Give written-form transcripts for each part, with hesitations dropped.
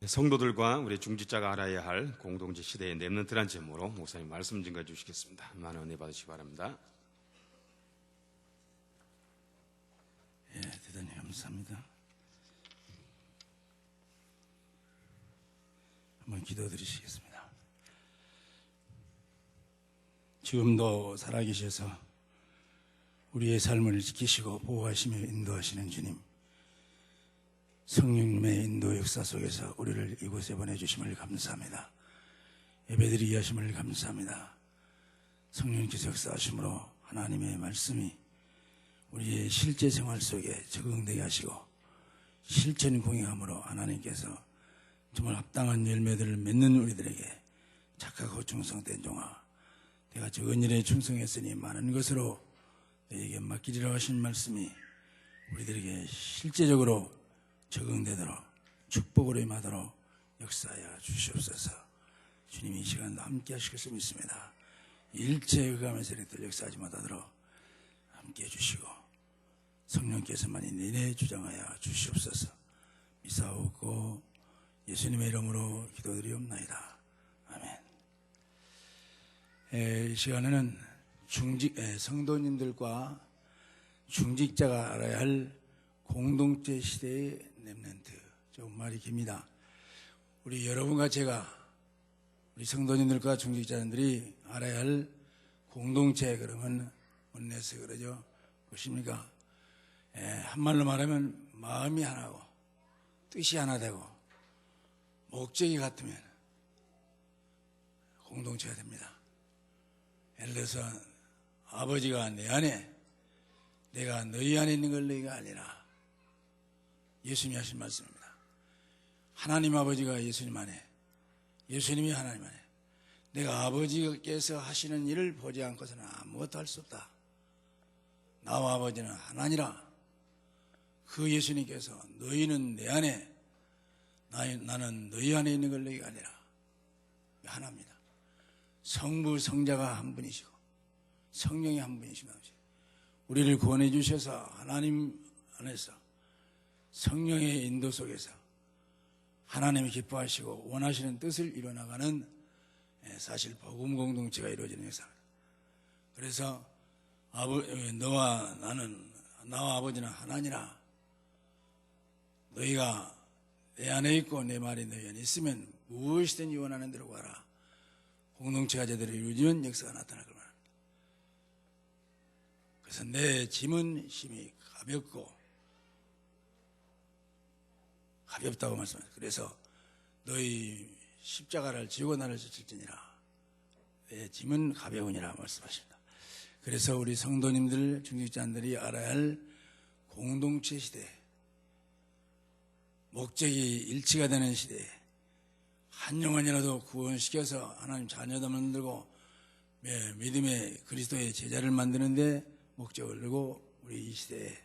성도들과 우리 중직자가 알아야 할 공동체 시대의 렘넌트란 제목으로 목사님 말씀 증거해 주시겠습니다. 많은 은혜 받으시기 바랍니다. 대단히 감사합니다. 한번 기도드리시겠습니다. 지금도 살아계셔서 우리의 삶을 지키시고 보호하시며 인도하시는 주님, 성령님의 인도 역사 속에서 우리를 이곳에 보내주심을 감사합니다. 예배드리게 하심을 감사합니다. 성령님께서 역사하심으로 하나님의 말씀이 우리의 실제 생활 속에 적응되게 하시고 실천 공행함으로 하나님께서 정말 합당한 열매들을 맺는 우리들에게 착하고 충성된 종아, 내가 적은 일에 충성했으니 많은 것으로 너에게 맡기리라 하신 말씀이 우리들에게 실제적으로 적응되도록 축복으로 임하도록 역사하여 주시옵소서. 주님이 이 시간도 함께 하실 것을 믿습니다. 일체의 흑암의 세력들 역사하지 못하도록 함께 해주시고 성령께서만이 내내 주장하여 주시옵소서. 미사오고 예수님의 이름으로 기도드리옵나이다. 아멘. 이 시간에는 성도님들과 중직자가 알아야 할 공동체 시대의 렘넌트, 좀 말이 깁니다. 우리 여러분과 제가, 우리 성도님들과 중직자들이 알아야 할 공동체, 그러면 원내에서 그러죠. 무엇입니까? 한말로 말하면 마음이 하나고 뜻이 하나 되고 목적이 같으면 공동체가 됩니다. 예를 들어서 아버지가 내 안에, 내가 너희 안에 있는 걸 너희가 아니라, 예수님이 하신 말씀입니다. 하나님 아버지가 예수님 안에, 예수님이 하나님 안에, 내가 아버지께서 하시는 일을 보지 않고서는 아무것도 할 수 없다. 나와 아버지는 하나니라. 그 예수님께서 너희는 내 안에, 나는 너희 안에 있는 걸 너희가 아니라, 하나입니다. 성부 성자가 한 분이시고 성령이 한 분이시고 우리를 구원해 주셔서 하나님 안에서 성령의 인도 속에서 하나님이 기뻐하시고 원하시는 뜻을 이뤄나가는 사실 복음 공동체가 이루어지는 역사입니다. 그래서 너와 나는, 나와 아버지는 하나니라. 너희가 내 안에 있고 내 말이 너희 안에 있으면 무엇이든지 원하는 대로 구하라. 공동체가 제대로 이루어지는 역사가 나타날 겁니다. 그래서 내 짐은 힘이 가볍다고 말씀하셨습니다. 그래서 너희 십자가를 지고 나를 지칠지니라. 내 짐은 가벼우니라 말씀하십니다. 그래서 우리 성도님들, 중직자들이 알아야 할 공동체 시대, 목적이 일치가 되는 시대에 한 영혼이라도 구원시켜서 하나님 자녀도 만들고 믿음의 그리스도의 제자를 만드는데 목적을 두고 우리 이 시대에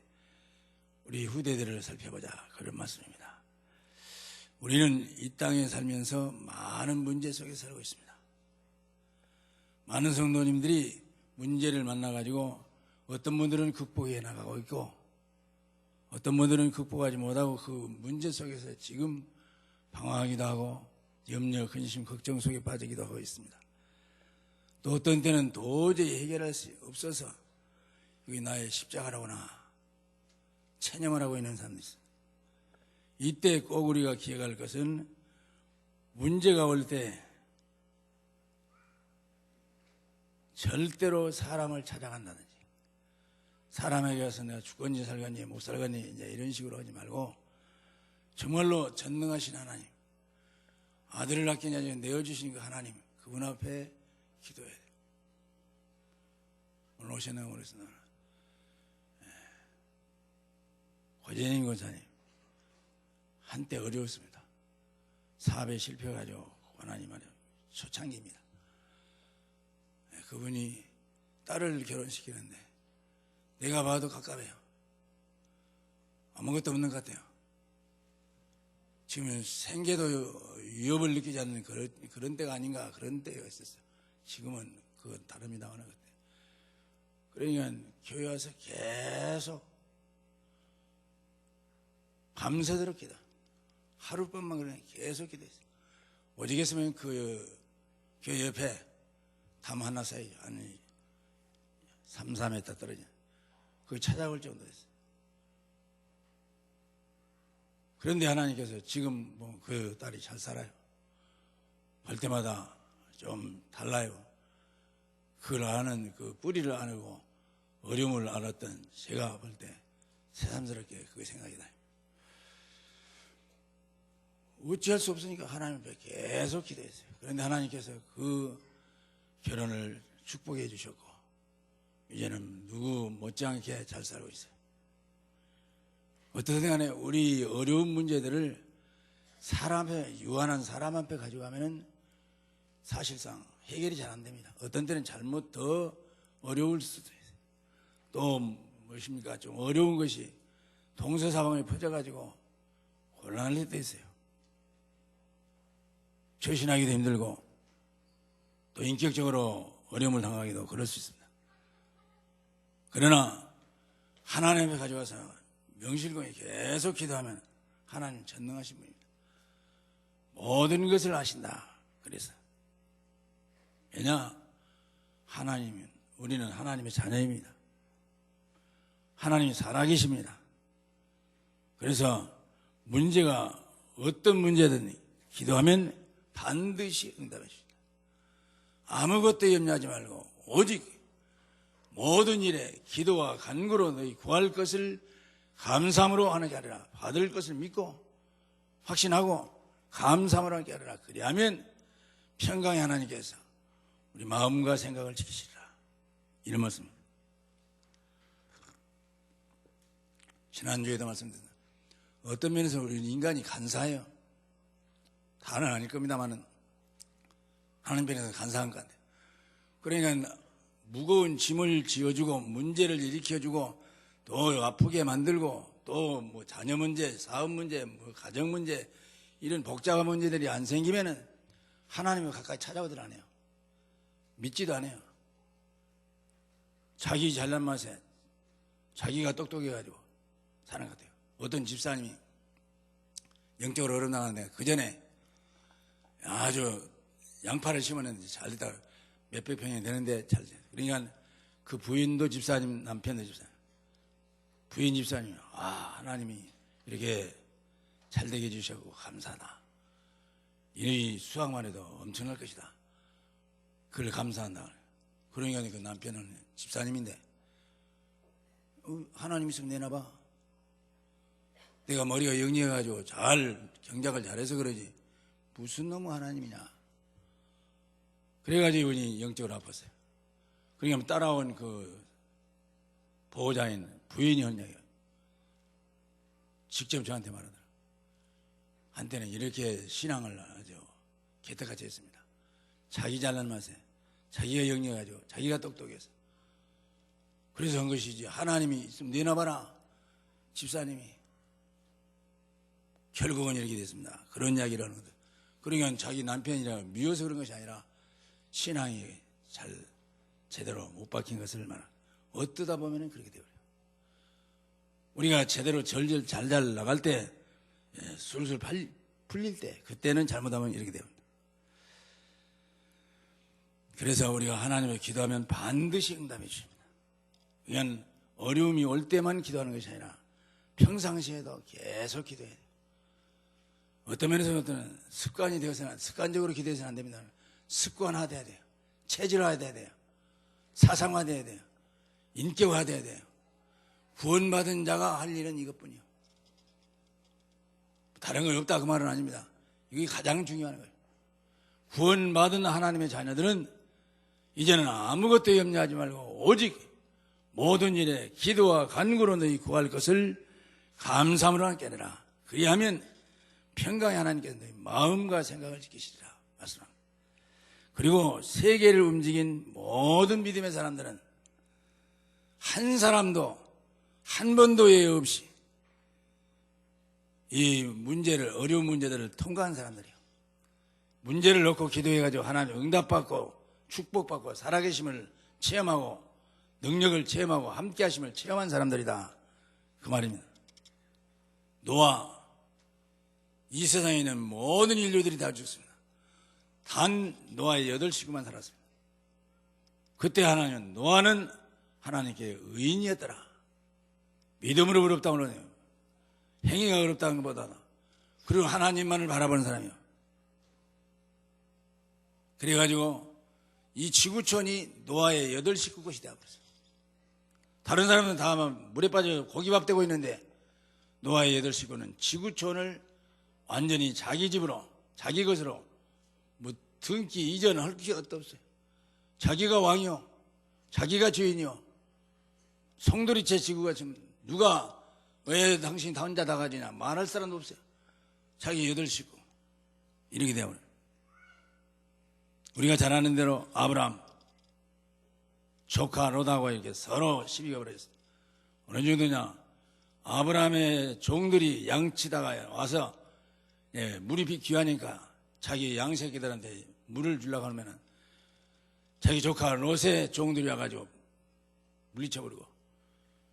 우리 후대들을 살펴보자, 그런 말씀입니다. 우리는 이 땅에 살면서 많은 문제 속에 살고 있습니다. 많은 성도님들이 문제를 만나가지고 어떤 분들은 극복해 나가고 있고 어떤 분들은 극복하지 못하고 그 문제 속에서 지금 방황하기도 하고 염려, 근심, 걱정 속에 빠지기도 하고 있습니다. 또 어떤 때는 도저히 해결할 수 없어서 이게 나의 십자가라구나 체념을 하고 있는 사람도 있습니다. 이때 꼭 우리가 기억할 것은 문제가 올 때 절대로 사람을 찾아간다든지 사람에게 가서 내가 죽건지 살건지 못 살건지 이제 이런 식으로 하지 말고 정말로 전능하신 하나님, 아들을 낳기 전에 내어주신 그 하나님, 그분 앞에 기도해야 돼요. 오늘 오셨나 모르겠어요. 고재인 권사님 한때 어려웠습니다. 사업에 실패해가지고 하나님 안에 초창기입니다. 그분이 딸을 결혼시키는데 내가 봐도 가까워요. 아무것도 없는 것 같아요. 지금은 생계도 위협을 느끼지 않는 그런 때가 아닌가, 그런 때가 있었어요. 지금은 그건 다릅니다. 어느 것 같아요. 그러니까 교회 와서 계속 밤새도록 기도, 하룻밤만 그냥 계속 기도했어요. 오직했으면 그 교회 옆에 담 하나 사이 한 3, 4m 떨어져 거기 찾아올 정도 됐어요. 그런데 하나님께서 지금 뭐 그 딸이 잘 살아요. 볼 때마다 좀 달라요. 그걸 아는 그 뿌리를 아고 어려움을 알았던 제가 볼 때 새삼스럽게 그게 생각이 나요. 어찌할 수 없으니까 하나님 앞에 계속 기도했어요. 그런데 하나님께서 그 결혼을 축복해 주셨고 이제는 누구 못지않게 잘 살고 있어요. 어떻든 간에 우리 어려운 문제들을 사람 앞에, 유한한 사람 앞에 가져가면은 사실상 해결이 잘 안 됩니다. 어떤 때는 잘못 더 어려울 수도 있어요. 또 무엇입니까? 좀 어려운 것이 동서사방에 퍼져가지고 곤란할 때도 있어요. 처신하기도 힘들고 또 인격적으로 어려움을 당하기도 그럴 수 있습니다. 그러나 하나님 앞에 가져가서 명실공히 계속 기도하면 하나님 전능하신 분입니다. 모든 것을 아신다. 그래서 왜냐? 하나님은 우리는 하나님의 자녀입니다. 하나님이 살아계십니다. 그래서 문제가 어떤 문제든 기도하면 반드시 응답해 주십니다. 아무것도 염려하지 말고 오직 모든 일에 기도와 간구로 너희 구할 것을 감사함으로 하는 게 아니라 받을 것을 믿고 확신하고 감사함으로 하는 게 아니라 그리하면 평강의 하나님께서 우리 마음과 생각을 지키시리라. 이런 말씀. 지난주에도 말씀드렸습니다. 어떤 면에서 우리는 인간이 간사해요. 다는 아닐 겁니다만은 하는 편에서 간사한 것 같아요. 그러니까 무거운 짐을 지어주고 문제를 일으켜주고 또 아프게 만들고 또 뭐 자녀 문제, 사업 문제, 뭐 가정 문제 이런 복잡한 문제들이 안 생기면은 하나님을 가까이 찾아오질 않아요. 믿지도 않아요. 자기 잘난 맛에 자기가 똑똑해가지고 사는 것 같아요. 어떤 집사님이 영적으로 어려움 나가는데 그 전에 아주 양파를 심었는데 잘 되다가 몇백 평이 되는데 잘 돼요. 그러니까 그 부인도 집사님, 남편도 집사님. 부인 집사님이 하나님이 이렇게 잘 되게 해주셔서 감사하다. 이 수확만 해도 엄청날 것이다. 그걸 감사한다. 그러니까 그 남편은 집사님인데 하나님 있으면 내놔봐. 내가 머리가 영리해가지고 잘 경작을 잘해서 그러지 무슨 놈의 하나님이냐. 그래가지고 이분이 영적으로 아팠어요. 그러니까 따라온 그 보호자인 부인이 한 얘기예요. 직접 저한테 말하더라고요. 한때는 이렇게 신앙을 아주 개떡같이 했습니다. 자기 잘난 맛에 자기가 영리해가지고 자기가 똑똑해서 그래서 한 것이지 하나님이 있으면 내놔봐라. 집사님이 결국은 이렇게 됐습니다. 그런 이야기를 하는 거죠. 그러니까 자기 남편이라 미워서 그런 것이 아니라 신앙이 잘 제대로 못 박힌 것을 말하. 어떠다 보면 그렇게 되어요. 우리가 제대로 절절 잘 나갈 때 술술 풀릴 때 그때는 잘못하면 이렇게 됩니다. 그래서 우리가 하나님을 기도하면 반드시 응답해 주십니다. 그냥 어려움이 올 때만 기도하는 것이 아니라 평상시에도 계속 기도해야 돼요. 어떤 면에서 어떤 습관이 되어서는 습관적으로 기도해서는 안 됩니다. 습관화돼야 돼요. 체질화돼야 돼요. 사상화돼야 돼요. 인격화돼야 돼요. 구원받은 자가 할 일은 이것뿐이요. 다른 건 없다 그 말은 아닙니다. 이게 가장 중요한 거예요. 구원받은 하나님의 자녀들은 이제는 아무것도 염려하지 말고 오직 모든 일에 기도와 간구로 너희 구할 것을 감사함으로 하는 게 아니라 그리하면 평강의 하나님께서 너희 마음과 생각을 지키시리라 말씀합니다. 그리고 세계를 움직인 모든 믿음의 사람들은 한 사람도 한 번도 예외 없이 이 문제를 어려운 문제들을 통과한 사람들이에요. 문제를 놓고 기도해가지고 하나님 응답받고 축복받고 살아계심을 체험하고 능력을 체험하고 함께하심을 체험한 사람들이다 그 말입니다. 노아 이 세상에 있는 모든 인류들이 다 죽습니다. 단 노아의 8식구만 살았습니다. 그때 하나님은 노아는 하나님께 의인이었더라. 믿음으로 어렵다고 그러네요. 행위가 어렵다는 것보다 그리고 하나님만을 바라보는 사람이요. 그래가지고 이 지구촌이 노아의 8식구 것이 되어버렸어요. 다른 사람들은 다 물에 빠져 고기밥 되고 있는데 노아의 8식구는 지구촌을 완전히 자기 집으로, 자기 것으로, 뭐 등기 이전 할 것이 없어요. 자기가 왕이요, 자기가 주인이요. 송두리째 지구가 지금 누가 왜 당신이 다 혼자 다 가지냐 말할 사람도 없어요. 자기 8식구 이렇게 되어버려요. 우리가 잘 아는 대로 아브라함 조카 롯하고 이렇게 서로 시비가 벌어졌어요. 어느 정도냐, 아브라함의 종들이 양치다가 와서 물이 귀하니까 자기 양새끼들한테 물을 주려고 하면은 자기 조카 롯의 종들이 와가지고 물리쳐버리고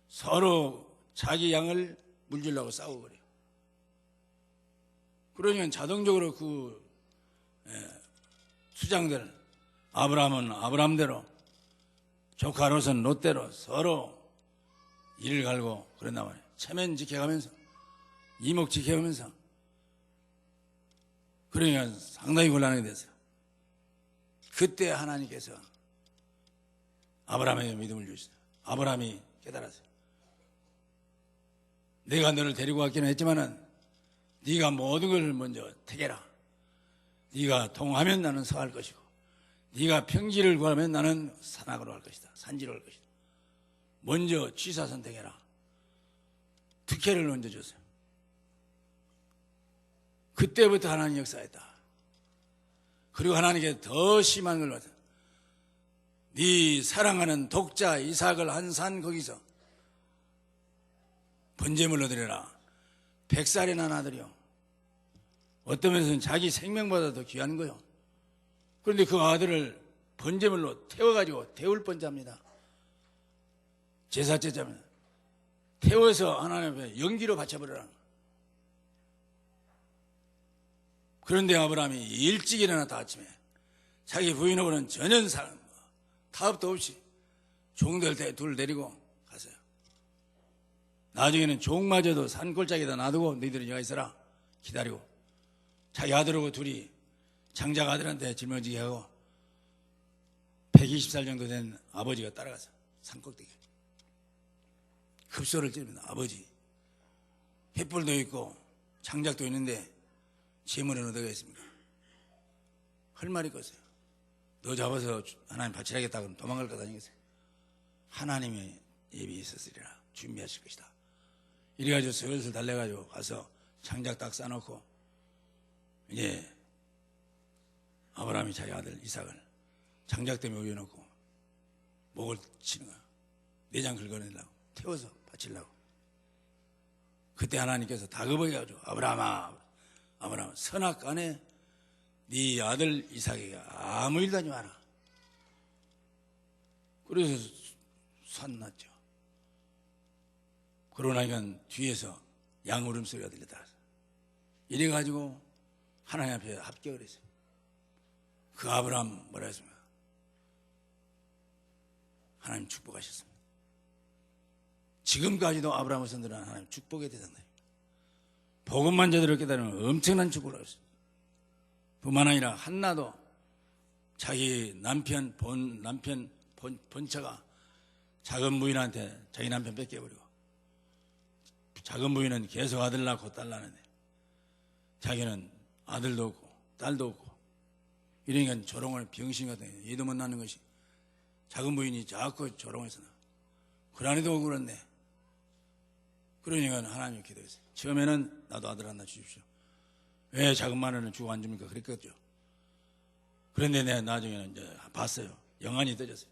서로 자기 양을 물 주려고 싸우고 그래요. 그러니까 자동적으로 그 수장들, 아브라함은 아브라함대로, 조카 롯은 롯대로 서로 이를 갈고 그런단 말이에요. 체면 지켜가면서, 이목 지켜가면서. 그러니까 상당히 곤란하게 됐어요. 그때 하나님께서 아브라함에게 믿음을 주셨어요. 아브라함이 깨달았어요. 내가 너를 데리고 왔기는 했지만은 네가 모든 걸 먼저 택해라. 네가 동하면 나는 서할 것이고 네가 평지를 구하면 나는 산악으로 할 것이다. 산지로 할 것이다. 먼저 취사 선택해라. 특혜를 먼저 줬어요. 그때부터 하나님 역사했다. 그리고 하나님께 더 심한 걸 받았다. 네 사랑하는 독자 이삭을 한 산 거기서 번제물로 드려라. 100살이 난 아들이요. 어떤 면에서는 자기 생명보다 더 귀한 거요. 그런데 그 아들을 번제물로 태워가지고 태울 번제합니다. 제사제자입니다. 태워서 하나님 앞에 연기로 바쳐버려라. 그런데 아브라함이 일찍 일어났다. 아침에 자기 부인하고는 전혀 타협도 없이 종들 둘 데리고 갔어요. 나중에는 종마저도 산골짜기에다 놔두고 너희들은 여기 있어라 기다리고 자기 아들하고 둘이 장작 아들한테 짊어지게 하고 120살 정도 된 아버지가 따라가서 산꼭대기 급소를 찌릅니다. 아버지, 횃불도 있고 장작도 있는데 재물은 어디가 있습니까? 할 말이 없어요. 너 잡아서 하나님 바치라겠다 그러면 도망갈 것 아니겠어요? 하나님의 예비 있었으리라. 준비하실 것이다. 이래가지고 슬슬 달래가지고 가서 장작 딱 싸놓고 이제 아브라함이 자기 아들 이삭을 장작 때문에 올려놓고 목을 치는 거야. 내장 긁어내려고 태워서 바치려고. 그때 하나님께서 다급하게 가지고 아브라함아 선악간에 네 아들 이삭에게 아무 일도 하지 마라. 그래서 산났죠. 그러고 나니까 뒤에서 양 울음소리가 들렸다. 이래가지고 하나님 앞에 합격을 했어요. 그 아브라함 뭐라 했습니까? 하나님 축복하셨습니다. 지금까지도 아브라함의 선들은 하나님 축복의 대상들입니다. 복음만 제대로 깨달으면 엄청난 축복을 하셨습니다. 뿐만 아니라 한나도 자기 남편 본처가 작은 부인한테 자기 남편 뺏겨버리고 작은 부인은 계속 아들 낳고 딸 낳는데 자기는 아들도 없고 딸도 없고 이러니까 조롱을 병신 같은 얘도 못 낳는 것이 작은 부인이 자꾸 조롱해서 그러니도 억울한데 그러니까 하나님 기도했어요. 처음에는 나도 아들 하나 주십시오. 왜 작은 마늘은 주고 안 줍니까? 그랬겠죠. 그런데 내가 나중에는 이제 봤어요. 영안이 떠졌어요.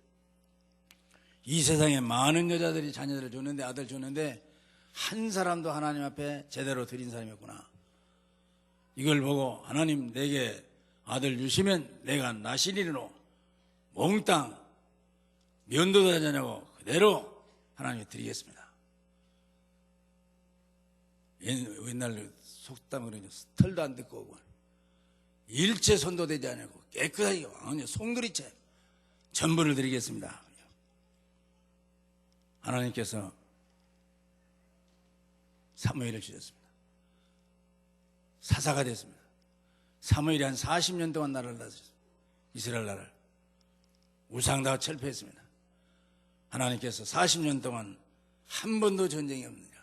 이 세상에 많은 여자들이 자녀들을 줬는데 아들 줬는데 한 사람도 하나님 앞에 제대로 드린 사람이 없구나. 이걸 보고 하나님 내게 아들 주시면 내가 나시리로 몽땅 면도도 하지 않냐고 그대로 하나님께 드리겠습니다. 옛날 속담 그러죠. 털도 안 듣고 오고 일체 손도 되지 않고 깨끗하게 왕의 송두리째 전부를 드리겠습니다. 하나님께서 사무엘을 주셨습니다. 사사가 됐습니다. 사무엘이 한 40년 동안 나라를 다스렸습니다. 이스라엘 나라를 우상 다 철폐했습니다. 하나님께서 40년 동안 한 번도 전쟁이 없느니라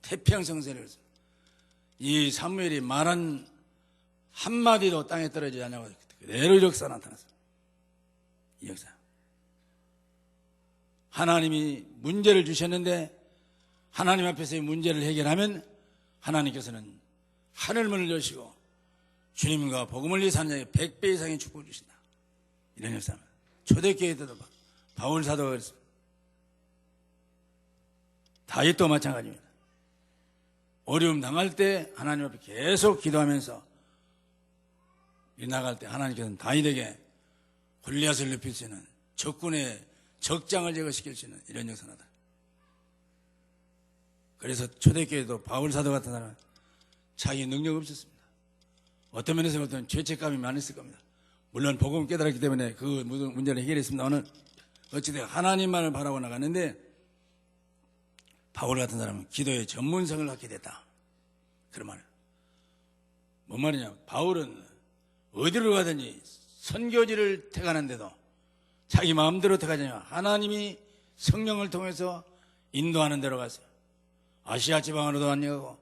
태평성세를 했습니다. 이 사무엘이 말한 한마디도 땅에 떨어지지 않냐고 그대로 역사 나타났어요. 이 역사. 하나님이 문제를 주셨는데 하나님 앞에서 이 문제를 해결하면 하나님께서는 하늘문을 여시고 주님과 복음을 위해 사는 자에게 100배 이상의 축복을 주신다. 이런 역사입니다. 초대교회 때도 바울 사도가 그랬습니다. 다윗도 마찬가지입니다. 어려움 당할 때 하나님 앞에 계속 기도하면서 나갈 때 하나님께서는 다윗에게 골리앗을 눕힐 수 있는 적군의 적장을 제거시킬 수 있는 이런 역사다. 그래서 초대교회도 바울 사도 같은 사람은 자기 능력 없었습니다. 어떤 면에서 어떤 죄책감이 많았을 겁니다. 물론 복음을 깨달았기 때문에 그 문제를 해결했습니다만 어찌되어 하나님만을 바라고 나갔는데 바울 같은 사람은 기도의 전문성을 갖게 됐다. 그런 말이에요. 뭔 말이냐. 바울은 어디로 가든지 선교지를 택하는데도 자기 마음대로 택하지 않냐. 하나님이 성령을 통해서 인도하는 데로 갔어요. 아시아 지방으로도 안 가고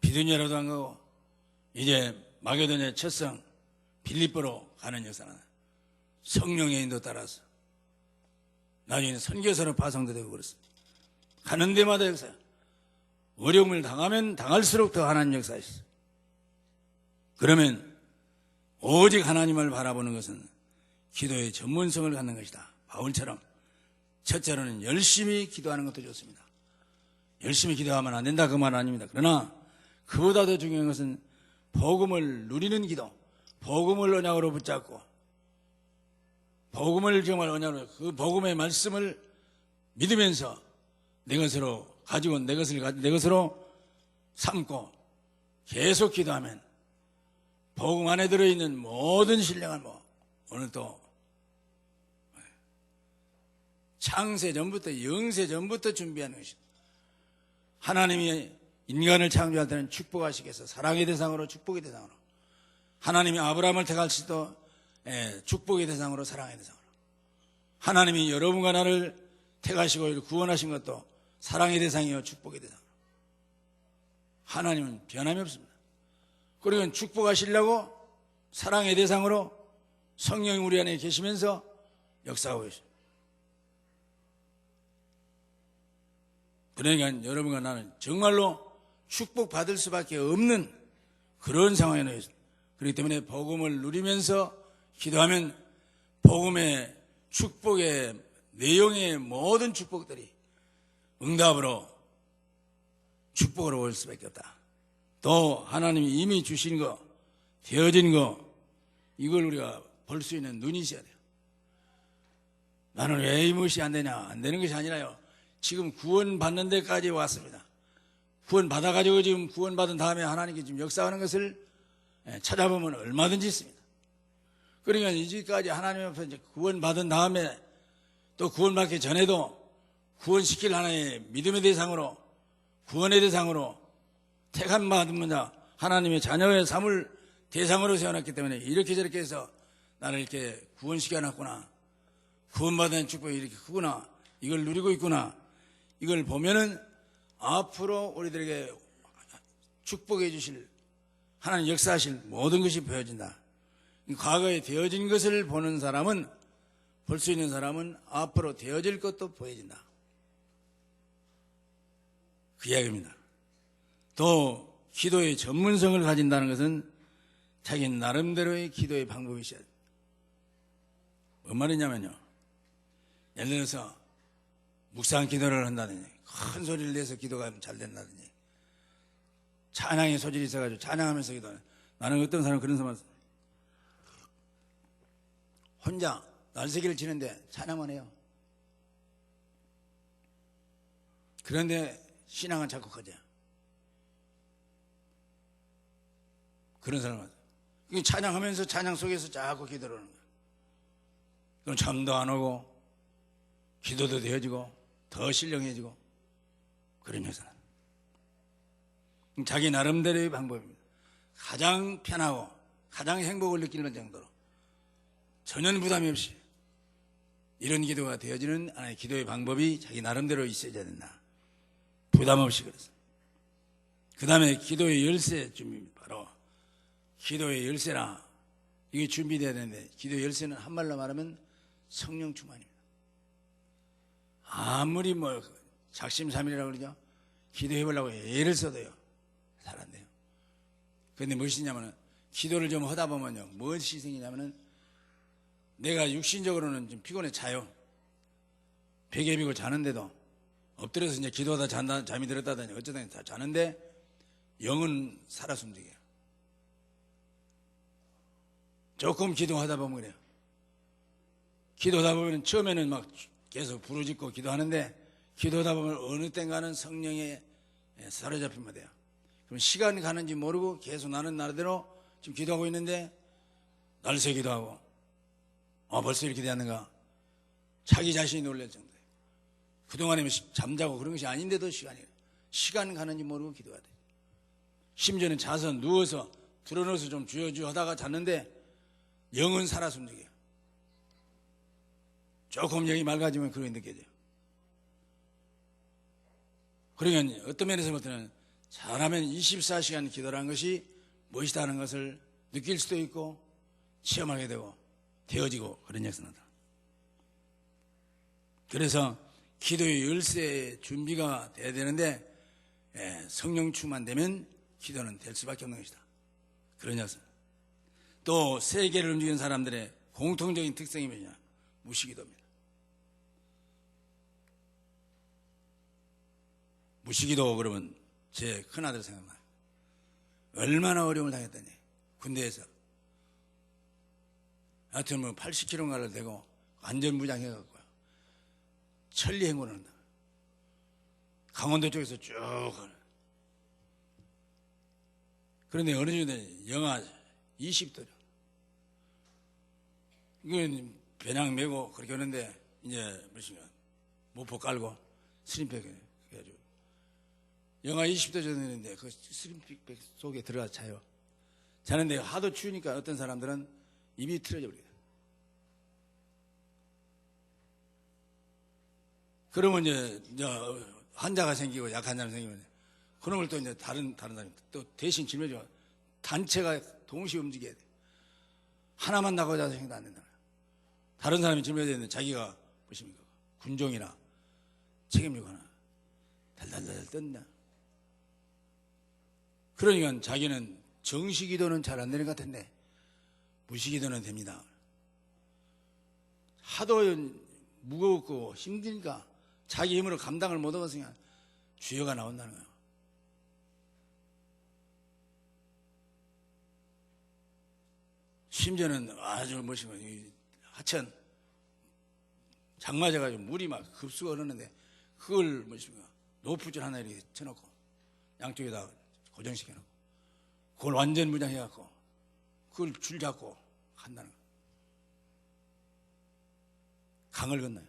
비두니아로도 안 가고 이제 마게도니아의 첫성 빌립보로 가는 역사는 성령의 인도 따라서 나중에 선교사로 파송도 되고 그렇습니다. 가는 데마다 역사예요. 어려움을 당하면 당할수록 더 하나님 역사였어요. 그러면 오직 하나님을 바라보는 것은 기도의 전문성을 갖는 것이다. 바울처럼 첫째로는 열심히 기도하는 것도 좋습니다. 열심히 기도하면 안 된다 그 말 아닙니다. 그러나 그보다 더 중요한 것은 복음을 누리는 기도, 복음을 언약으로 붙잡고 복음을 정말 언약으로 그 복음의 말씀을 믿으면서 내 것으로 가지고 내 것으로 삼고 계속 기도하면 복음 안에 들어있는 모든 신령한 오늘 또 창세 전부터 영세 전부터 준비하는 것입니다. 하나님이 인간을 창조할 때는 축복하시겠어. 사랑의 대상으로 축복의 대상으로. 하나님이 아브라함을 택할 수도 축복의 대상으로 사랑의 대상으로. 하나님이 여러분과 나를 택하시고 구원하신 것도 사랑의 대상이요 축복의 대상으로. 하나님은 변함이 없습니다. 그리고 축복하시려고 사랑의 대상으로 성령이 우리 안에 계시면서 역사하고 계십니다. 그러니까 여러분과 나는 정말로 축복받을 수밖에 없는 그런 상황에 놓여 있습니다. 그렇기 때문에 복음을 누리면서 기도하면 복음의 축복의 내용의 모든 축복들이 응답으로 축복으로 올 수밖에 없다. 또 하나님이 이미 주신 거, 되어진 거 이걸 우리가 볼 수 있는 눈이 있어야 돼요. 나는 왜 이것이 안 되냐? 안 되는 것이 아니라요. 지금 구원받는 데까지 왔습니다. 구원받아가지고 지금 구원받은 다음에 하나님께 지금 역사하는 것을 찾아보면 얼마든지 있습니다. 그러니까 이제까지 하나님 앞에 이제 구원받은 다음에 또 구원받기 전에도 구원시킬 하나의 믿음의 대상으로 구원의 대상으로 택한 받은 자 하나님의 자녀의 삶을 대상으로 세워놨기 때문에 이렇게 저렇게 해서 나를 이렇게 구원시켜놨구나. 구원받은 축복이 이렇게 크구나. 이걸 누리고 있구나. 이걸 보면은 앞으로 우리들에게 축복해 주실 하나님 역사하실 모든 것이 보여진다. 과거에 되어진 것을 보는 사람은 볼 수 있는 사람은 앞으로 되어질 것도 보여진다. 그 이야기입니다. 또 기도의 전문성을 가진다는 것은 자기 나름대로의 기도의 방법이 있어야 됩니다. 뭔 말이냐면요. 예를 들어서 묵상 기도를 한다든지 큰 소리를 내서 기도가 잘 된다든지 찬양의 소질이 있어가지고 찬양하면서 기도하는 나는 어떤 사람은 그런 사람 혼자 날새기를 치는데 찬양만 해요. 그런데 신앙은 자꾸 커져요. 그런 사람은 찬양하면서 찬양 속에서 자꾸 기도를 하는 거예요. 그럼 잠도 안 오고 기도도 되어지고 더 신령해지고 그런 여자는 자기 나름대로의 방법입니다. 가장 편하고 가장 행복을 느끼는 정도로 전혀 부담이 없이 이런 기도가 되어지는 하나의 기도의 방법이 자기 나름대로 있어야 된다. 부담 없이 그래서. 그 다음에 기도의 열쇠 준비입니다. 바로 기도의 열쇠라 이게 준비되어야 되는데 기도의 열쇠는 한말로 말하면 성령 충만입니다. 아무리 뭐 작심삼일이라고 그러죠. 기도해보려고 애를 써도요. 잘 안 돼요. 그런데 무엇이냐면은 기도를 좀 하다 보면요. 무엇이 생기냐면은 내가 육신적으로는 좀 피곤해 자요. 베개 비고 자는데도 엎드려서 이제 기도하다 잔다, 잠이 들었다더니 어쩌다 다 자는데 영은 살아서 움직여요. 조금 기도하다 보면 그래요. 기도하다 보면 처음에는 막 계속 부르짖고 기도하는데 기도하다 보면 어느 땐가는 성령에 사로잡히면 돼요. 그럼 시간이 가는지 모르고 계속 나는 나름대로 지금 기도하고 있는데 날새 기도하고 벌써 이렇게 되었는가 자기 자신이 놀랄 정도예요. 그동안에 잠자고 그런 것이 아닌데도 시간 가는지 모르고 기도가 돼요. 심지어는 자서 누워서 드러누워서 좀 주여주여 하다가 잤는데 영은 살아서 움직여요. 조금 영이 맑아지면 그렇게 느껴져요. 그러니까 어떤 면에서 볼 때는 잘하면 24시간 기도라는 것이 무엇이다 하는 것을 느낄 수도 있고 체험하게 되고 되어지고 그런 역사입니다. 그래서 기도의 열쇠 준비가 돼야 되는데 성령 충만되면 기도는 될 수밖에 없는 것이다. 그런 역사. 또 세계를 움직이는 사람들의 공통적인 특성이 뭐냐? 무시기도입니다. 무시기도 그러면 제 큰아들 생각나요. 얼마나 어려움을 당했더니 군대에서 하여튼 뭐 80km인가를 대고 완전 무장해갖고요. 천리행군을 한다. 강원도 쪽에서 쭉 가는. 그런데 어느 정도 영하 20도죠. 이건 배낭 메고 그렇게 오는데 이제 무엇인가 모포 깔고 스림팩 해가지고 영하 20도 정도 되는데 그 스림팩 속에 들어가서 자요. 자는데 하도 추우니까 어떤 사람들은 입이 틀어져 버립니다. 그러면 이제 환자가 생기고 약한 사람 생기면 그런 걸 또 이제 다른 사람이 또 대신 짊어져 단체가 동시에 움직여야 돼. 하나만 나가자 생각도 안 된다. 다른 사람이 짊어져야 되는데 자기가 보십니까? 군종이나 책임지거나 달달달 뜬다. 그러니까 자기는 정시기도는 잘 안 되는 것 같은데 무시기도는 됩니다. 하도 무겁고 힘드니까 자기 힘으로 감당을 못하겠으니까 주여가 나온다는 거예요. 심지어는 아주 멋있는 거예요. 하천 장마져가지고 물이 막 급수가 흐르는데 그걸 뭐십니까 높은 줄 하나 이렇게 쳐놓고 양쪽에다 고정시켜놓고 그걸 완전 무장해갖고 그걸 줄 잡고 한다는 거예요. 강을 건너요.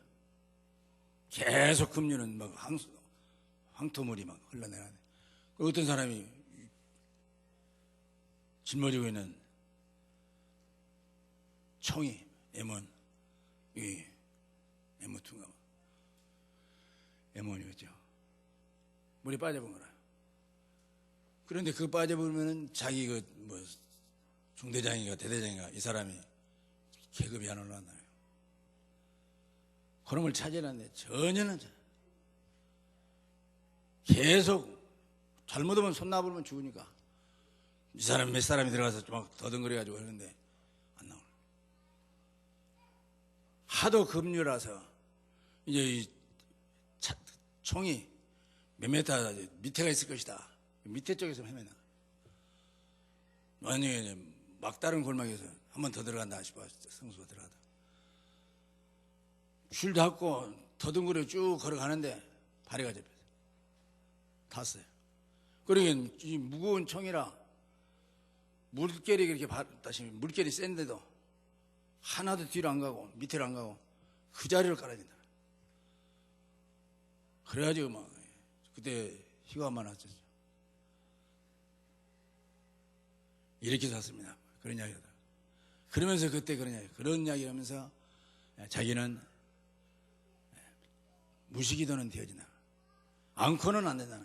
계속 급류는 막 황토물이 막 흘러내려가네. 어떤 사람이 짊어지고 있는 총이 M1 이 M2인가 M1이었죠. 물에 빠져본 거라. 그런데 그 빠져보면은 자기 그 뭐 중대장인가 대대장인가 이 사람이 계급이 안 올라간다. 그런 걸 찾으려는데 전혀는 계속 잘못하면 손 놔버리면 죽으니까 이 사람 몇 사람이 들어가서 막 더듬거려가지고 하는데 안 나오네. 하도 급류라서 이제 이 총이 몇 메타 밑에가 있을 것이다. 밑에 쪽에서 헤매나. 만약에 막다른 골목에서 한 번 더 들어간다 싶어 성수가 들어가다. 줄 잡고 더듬거려 쭉 걸어가는데 다리가 잡혀서 탔어요. 그러니까 이 무거운 총이라 물결이 그렇게 다시 물결이 센데도 하나도 뒤로 안 가고 밑으로 안 가고 그 자리를 깔아야 된다. 그래가지고 막 그때 희화만 왔었죠. 이렇게 샀습니다. 그런 이야기다. 그러면서 그때 그런 이야기를 하면서 자기는 무시기도는 되어지나 않고는 안 된다.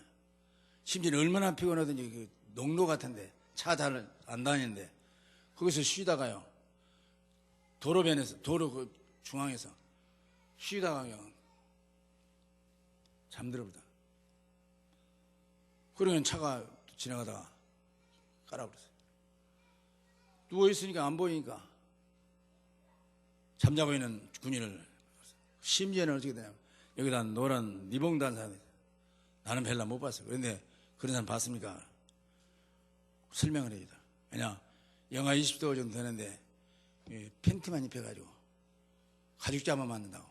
심지어 얼마나 피곤하든지 그 농로 같은데 차 잘 안 다니는데 거기서 쉬다가요 도로변에서 도로 그 중앙에서 쉬다가 그냥 잠들어버다. 그러면 차가 지나가다가 깔아버렸어요. 누워있으니까 안 보이니까 잠자고 있는 군인을 심지어는 어떻게 되냐면 여기다 노란 니봉 단 사람이 나는 별로 못 봤어요. 그런데 그런 사람 봤습니까? 설명을 해야 돼. 왜냐 영하 20도 정도 되는데 팬티만 입혀가지고 가죽자만 만든다고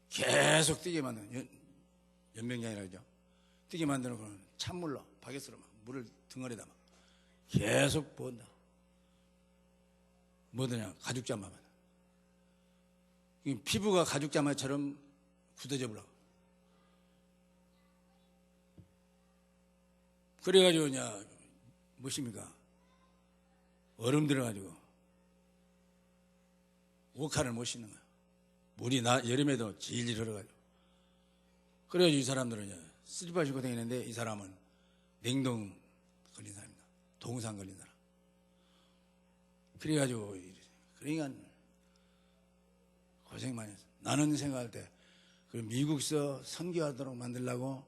계속 뛰게 만드는 연병장이라 그러죠. 뛰게 만드는 거는 찬물로 바게트로 막 물을 등어리다 막 계속 부은다. 뭐더냐 가죽자만 피부가 가죽자마처럼 굳어져 버려. 그래가지고 이제 무엇입니까? 얼음 들어가지고 옷칼을 못 씻는 거야. 물이 여름에도 질질 흘러가지고. 그래가지고 이 사람들은 이제 슬리퍼 신고 다니는데 이 사람은 냉동 걸린 사람입니다. 동상 걸린 사람. 그래가지고 그러니까 고생 많이 했어. 나는 생각할 때 미국서 선교하도록 만들려고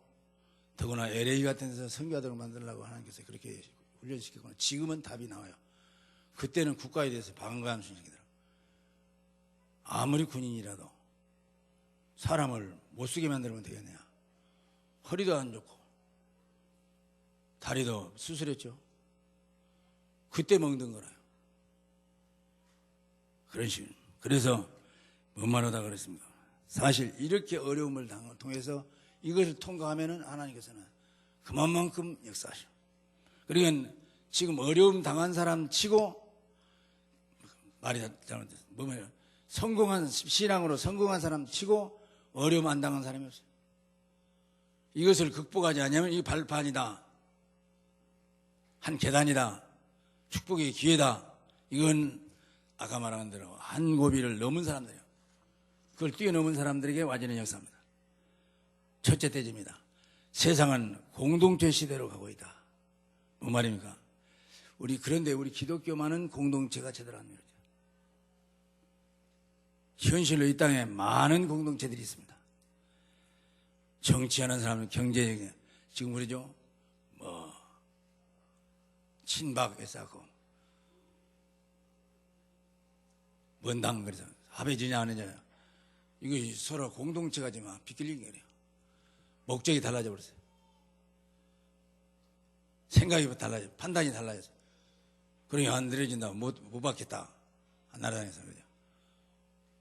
더구나 LA 같은 데서 선교하도록 만들려고 하나님께서 그렇게 훈련시켰구나. 지금은 답이 나와요. 그때는 국가에 대해서 반감한 순식이더라. 아무리 군인이라도 사람을 못 쓰게 만들면 되겠냐. 허리도 안 좋고 다리도 수술했죠. 그때 먹는 거라요. 그런 식으로. 그래서 뭔 말하다 그랬습니까? 사실 이렇게 어려움을 통해서 이것을 통과하면은 하나님께서는 그만큼 역사하셔. 그러니까 지금 어려움 당한 사람 치고 말이 잘못됐어. 뭐면 성공한 신앙으로 성공한 사람 치고 어려움 안 당한 사람이 없어요. 이것을 극복하지 않으면 이 발판이다. 한 계단이다. 축복의 기회다. 이건 아까 말한 대로 한 고비를 넘은 사람들이에요. 그걸 뛰어넘은 사람들에게 와지는 역사입니다. 첫째 대지입니다. 세상은 공동체 시대로 가고 있다. 뭐 말입니까? 그런데 우리 기독교만은 공동체가 제대로 안 이루어져요. 현실로 이 땅에 많은 공동체들이 있습니다. 정치하는 사람은 경제적인, 지금 우리죠? 친박에서 하고, 원당, 그래서 합해지냐, 안 하냐. 이거 서로 공동체가 지금 비틀린 거예요. 목적이 달라져 버렸어요. 생각이 달라져, 판단이 달라져서. 그러니 안 들어진다고 못 받겠다. 나라당에서 그죠.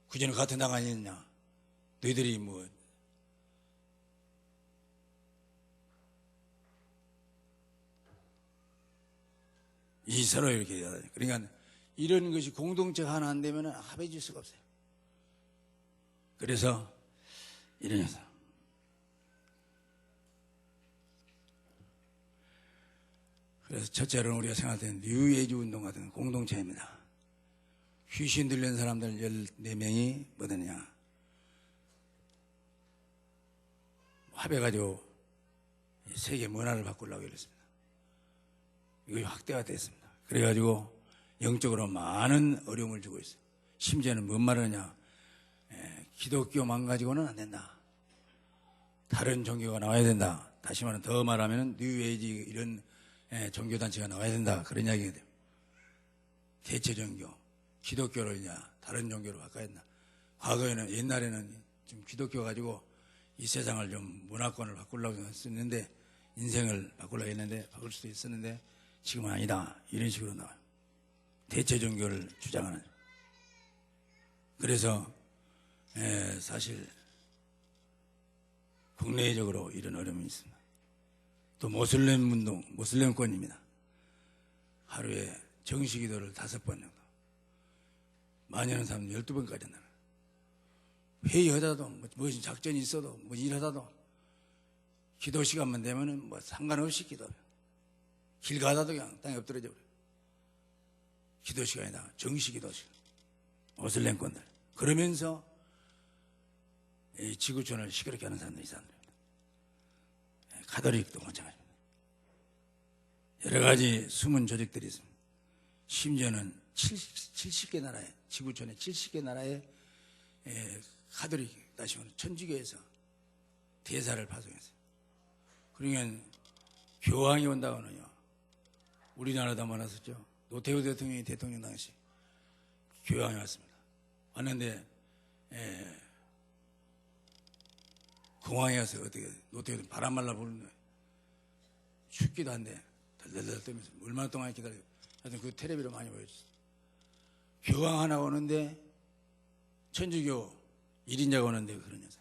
그전에 같은 당 아니었냐. 너희들이 이 서로 이렇게. 그러니까 이런 것이 공동체가 하나 안 되면 합해질 수가 없어요. 그래서 이런 현상. 그래서 첫째로는 우리가 생각할 때는 뉴에이지 운동 같은 공동체입니다. 귀신 들린 사람들 14명이 뭐더냐 합해가지고 세계 문화를 바꾸려고 이랬습니다. 이거 확대가 됐습니다. 그래가지고 영적으로 많은 어려움을 주고 있어요. 심지어는 뭔 말하냐, 기독교만 가지고는 안 된다. 다른 종교가 나와야 된다. 다시 말하면 더 말하면 뉴에이지 이런 종교단체가 나와야 된다. 그런 이야기가 돼요. 대체 종교, 기독교를 이제 다른 종교로 바꿔야 된다. 과거에는, 옛날에는 좀 기독교 가지고 이 세상을 좀 문화권을 바꾸려고 했었는데, 인생을 바꾸려고 했는데, 바꿀 수도 있었는데, 지금은 아니다. 이런 식으로 나와요. 대체 종교를 주장하는. 그래서, 사실, 국내적으로 이런 어려움이 있습니다. 또 모슬렘 운동, 모슬렘권입니다. 하루에 정시기도를 5번 정도, 많이 하는 사람은 12번까지 한다. 회의하다도 무슨 작전이 있어도 뭐 일하다도 기도 시간만 되면은 뭐 상관없이 기도해요. 길 가다도 그냥 땅에 엎드려져 버려요. 기도 시간이다. 정시 기도 시간. 옷을 랭건들. 그러면서 이 지구촌을 시끄럽게 하는 사람들이 이 사람들입니다. 가톨릭도 마찬가지입니다. 여러 가지 숨은 조직들이 있습니다. 심지어는 70개 나라에, 지구촌의 70개 나라에 가톨릭, 다시 말해 천주교에서 대사를 파송했어요. 그러니까 교황이 온다고는요, 우리나라도 많았었죠. 노태우 대통령이 대통령 당시 교황이 왔습니다. 왔는데 공항에 가서 어떻게 노태우 바람 말라 부르는 거예요. 춥기도 한데 덜덜덜 떨면서 얼마나 동안 기다려요. 하여튼 그 텔레비로 많이 보여줬어요. 교황 하나 오는데 천주교 1인자가 오는데 그런 녀석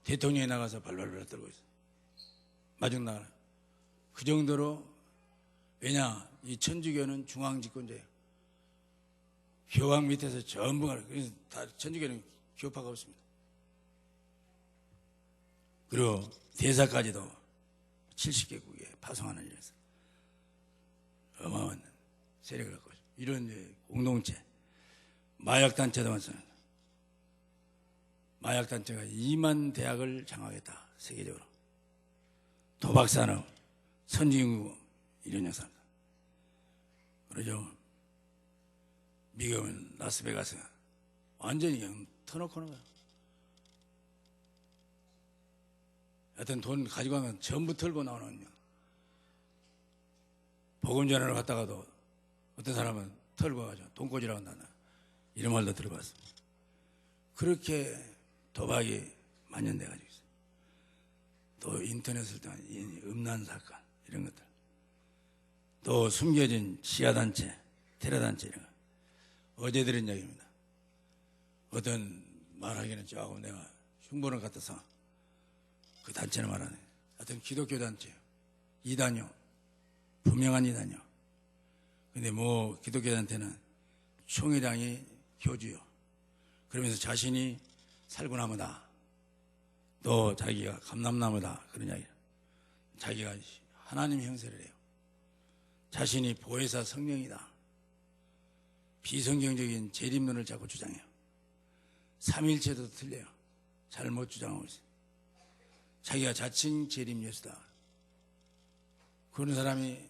대통령이 나가서 발발발 떨고 있어요. 마중 나가라. 그 정도로, 왜냐, 이 천주교는 중앙집권자예요. 교황 밑에서 전부 가라. 그래서 다 천주교는 교파가 없습니다. 그리고 대사까지도 70개국에 파송하는 일에서 어마어마한 세력을 갖고 있습니다. 이런 공동체, 마약단체도 마찬가지입니다. 마약단체가 2만 대학을 장악했다, 세계적으로. 도박산업, 선진국, 이런 녀석들. 그러죠. 미국은 라스베가스 완전히 그냥 터놓고 하는 거야. 하여튼 돈 가지고 가면 전부 털고 나오는 거야. 복음 전하러 갔다가도 어떤 사람은 털고 가죠. 돈꽂이라고 한다. 이런 말도 들어봤습니다. 그렇게 도박이 만연돼가지고 있어요. 또 인터넷을 통한 음란 사건, 이런 것들. 또 숨겨진 지하단체, 테러단체, 이런 거. 어제 들은 이야기입니다. 어떤 말하기는 조금 내가 흉보를 갖다서 그 단체는 말하네. 하여튼 기독교 단체예요. 이단요. 분명한 이단요. 근데 뭐 기독교 단체는 총회장이 교주요. 그러면서 자신이 살구나무다. 또 자기가 감람나무다. 그런 이야기예요. 자기가 하나님 형세를 해요. 자신이 보혜사 성령이다. 비성경적인 재림론을 자꾸 주장해요. 삼일체도 틀려요. 잘못 주장하고 있어요. 자기가 자칭 재림 예수다. 그런 사람이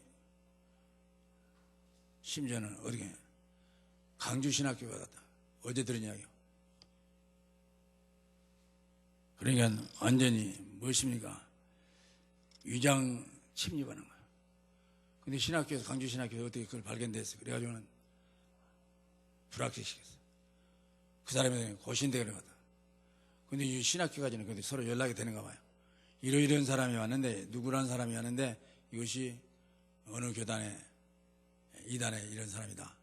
심지어는 어떻게 강주신학교가 갔다. 어제 들은 이야기요. 그러니까 완전히 무엇입니까? 위장 침입하는 거예요. 근데 신학교에서, 강주신학교에서 어떻게 그걸 발견됐어요. 그래가지고는 불합격시켰어요. 그 사람이 고신대에 갔다. 근데 이 신학교까지는 근데 서로 연락이 되는가 봐요. 이런 사람이 왔는데, 누구라는 사람이 왔는데, 이것이 어느 교단에, 이단에 이런 사람이다.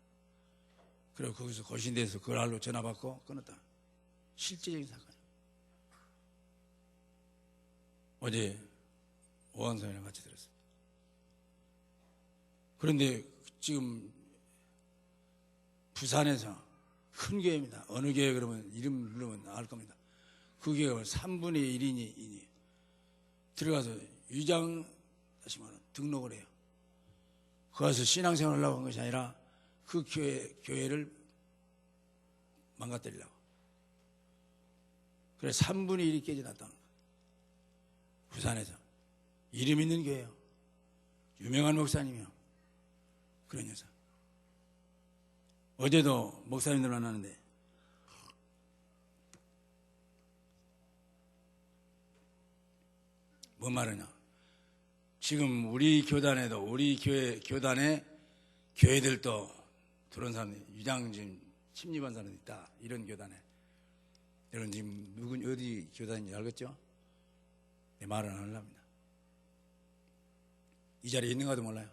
그리고 거기서 고신대에서 그걸 알로 전화받고 끊었다. 실질적인 사건이에요. 어제 오한선이랑 같이 들었어요. 그런데 지금 부산에서 큰 교회입니다. 어느 교회 그러면 이름 부르면 알 겁니다. 그 교회가 3분의 1인이 들어가서 위장, 다시 말하면 등록을 해요. 거기서 신앙생활을 하려고 한 것이 아니라 그 교회를 망가뜨리려고. 그래서 3분의 1이 깨져났다는 거예요. 부산에서. 이름 있는 교회예요. 유명한 목사님이요. 그런 녀석. 어제도 목사님들 만나는데 뭔 말이냐. 지금 우리 교단에도, 우리 교단에 교회들도 들어온 사람들이 위장 지금 침입한 사람이 있다. 이런 교단에. 여러분 지금 어디 교단인지 알겠죠? 내 말은 안 하려합니다. 이 자리에 있는가도 몰라요.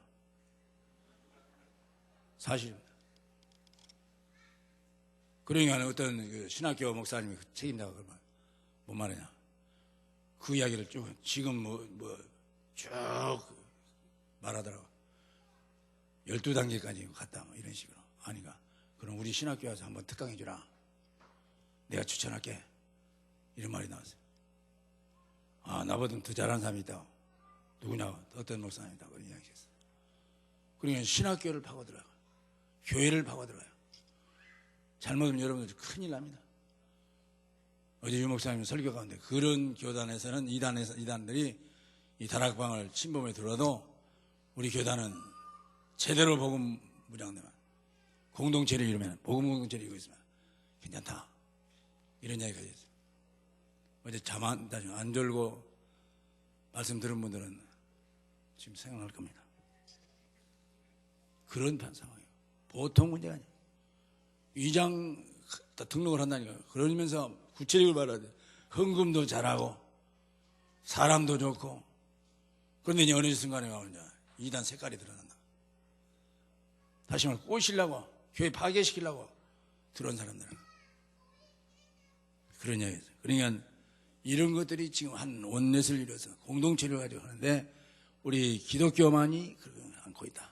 사실입니다. 그러니까 어떤 그 신학교 목사님이 책임다고 그러면 뭔 말이냐. 그 이야기를 쭉 지금 쭉 말하더라고. 12단계까지 갔다 뭐 이런 식으로 하니까 그럼 우리 신학교 와서 한번 특강해 주라. 내가 추천할게. 이런 말이 나왔어요. 아, 나보다 더 잘하는 사람이 있다고. 누구냐고. 어떤 목사님이다. 그런 이야기 했어요. 그러니까 신학교를 파고들어요. 교회를 파고들어요. 잘못하면 여러분들 큰일 납니다. 어제 유 목사님 설교 가운데 그런 교단에서는 이단들이 이 다락방을 침범에 들어도 우리 교단은 제대로 복음 무장되면 공동체를 이루면 복음 공동체를 이루고 있으면 괜찮다. 이런 이야기가 있어요. 어제 잠 안 졸고 말씀 들은 분들은 지금 생각할 겁니다. 그런 상황이에요. 보통 문제가 아니에요. 위장 등록을 한다니까요. 그러면서 구체적으로 말해야 돼. 헌금도 잘하고 사람도 좋고 그런데 이제 어느 순간에 가면 이단 색깔이 드러난다. 다시 말해 꼬시려고 교회 파괴시키려고 들어온 사람들은 그런 이야기죠. 그러니까 이런 것들이 지금 한 원넷을 이뤄서 공동체를 가지고 하는데 우리 기독교만이 그러지 않고 있다.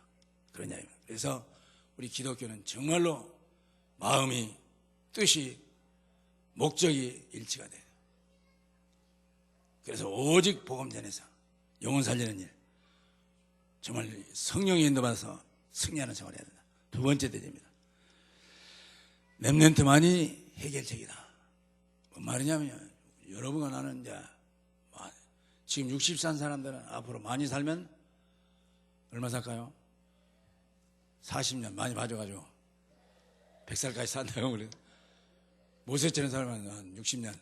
그런 이야기입니다. 그래서 우리 기독교는 정말로 마음이 뜻이 목적이 일치가 돼요. 그래서 오직 복음 전해서 영혼 살리는 일 정말 성령의 인도받아서 승리하는 생활을 해야 된다. 두 번째 대제입니다. 렘넌트만이 해결책이다. 뭔 말이냐면 여러분과 나는 이제 지금 60산 사람들은 앞으로 많이 살면 얼마 살까요? 40년 많이 봐줘가지고 100살까지 산다고 그래요. 모세처럼 살면 한 60년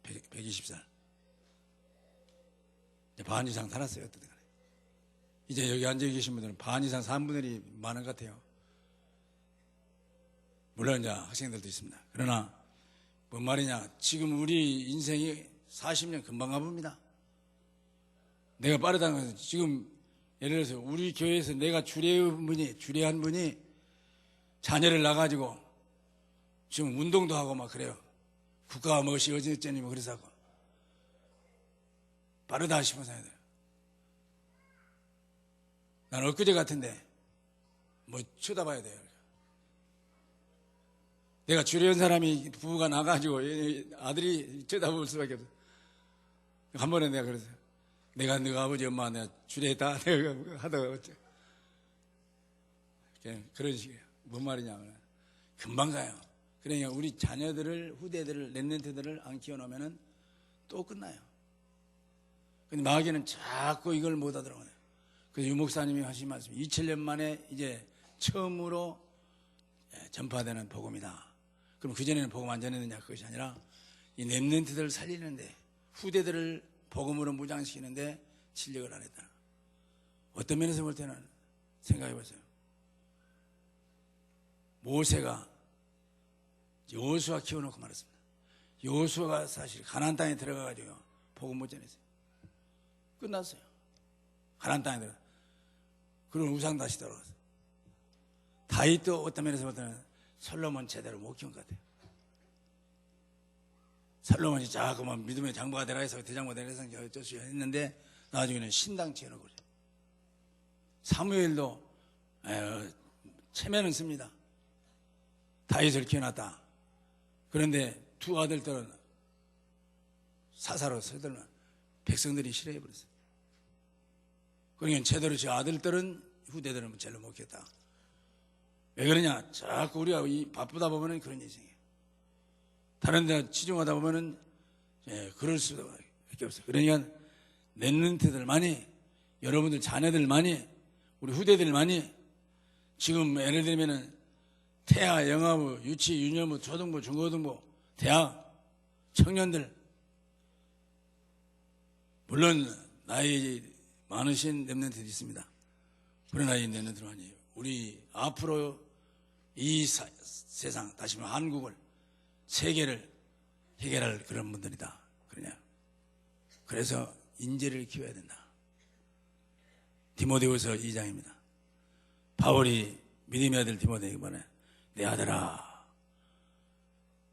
120살 반 이상 살았어요. 어떻게 그래. 이제 여기 앉아 계신 분들은 반 이상 산 분들이 많은 것 같아요. 물론 이제 학생들도 있습니다. 그러나 뭔 말이냐, 지금 우리 인생이 40년 금방 가봅니다. 내가 빠르다는 것은 지금 예를 들어서 우리 교회에서 내가 주례한 분이 자녀를 낳아가지고 지금 운동도 하고 막 그래요. 국가가 무엇이 어쩌니 뭐 그래서 하고 빠르다 싶어서 해야 돼요. 난 엊그제 같은데 뭐 쳐다봐야 돼요. 내가 주례한 사람이 부부가 나가지고 아들이 쳐다볼 수밖에 없어. 한 번에 내가 그랬어요. 내가 너가 아버지 엄마 내가 주례했다. 내가 하다가 어째. 그런 식이에요. 뭔 말이냐면 금방 가요. 그러니까 우리 자녀들을 후대들을 렘넌트들을 안 키워놓으면 또 끝나요. 근데 마귀는 자꾸 이걸 못 하더라고요. 그래서 유 목사님이 하신 말씀 2000년 만에 이제 처음으로 전파되는 복음이다. 그럼 그전에는 복음 안 전했느냐? 그것이 아니라 이 렘넌트들을 살리는데 후대들을 복음으로 무장시키는데 진력을 안 했다. 어떤 면에서 볼 때는 생각해 보세요. 모세가 여호수아 키워놓고 말했습니다. 여호수아가 사실 가나안 땅에 들어가가지고 복음 못 전했어요. 끝났어요. 가나안 땅에 들어가. 그리고 우상 다시 돌아갔어요. 다윗도 어떤 면에서 볼 때는 솔로몬 제대로 못 키운 것 같아요. 솔로몬이 자꾸 막 믿음의 장부가 되라 해서 대장부가 되라 해서 어쩌수 했는데 나중에는 신당 지어놓고 그래요. 사무엘도 체면은 씁니다. 다윗을 키워놨다. 그런데 두 아들들은 사사로 서들면 백성들이 싫어해버렸어요. 그러니까 제대로 저 아들들은 후대들은 제대로 못 키웠다. 왜 그러냐? 자꾸 우리가 바쁘다 보면은 그런 인생이에요. 다른 데 치중하다 보면은 그럴 수밖에 없어요. 그러니까 렘넌트들만이 여러분들 자녀들만이 우리 후대들만이 지금 예를 들면은 태아, 영아부, 유치, 유년부, 초등부, 중고등부, 대학, 청년들 물론 나이 많으신 렘넌트들이 있습니다. 그러나 이 렘넌트들만이 우리 앞으로 이 세상 다시 말해 한국을 세계를 해결할 그런 분들이다. 그러냐? 그래서 인재를 키워야 된다. 디모데후서 2장입니다. 바울이 믿음의 아들 디모데에게 말해 내 아들아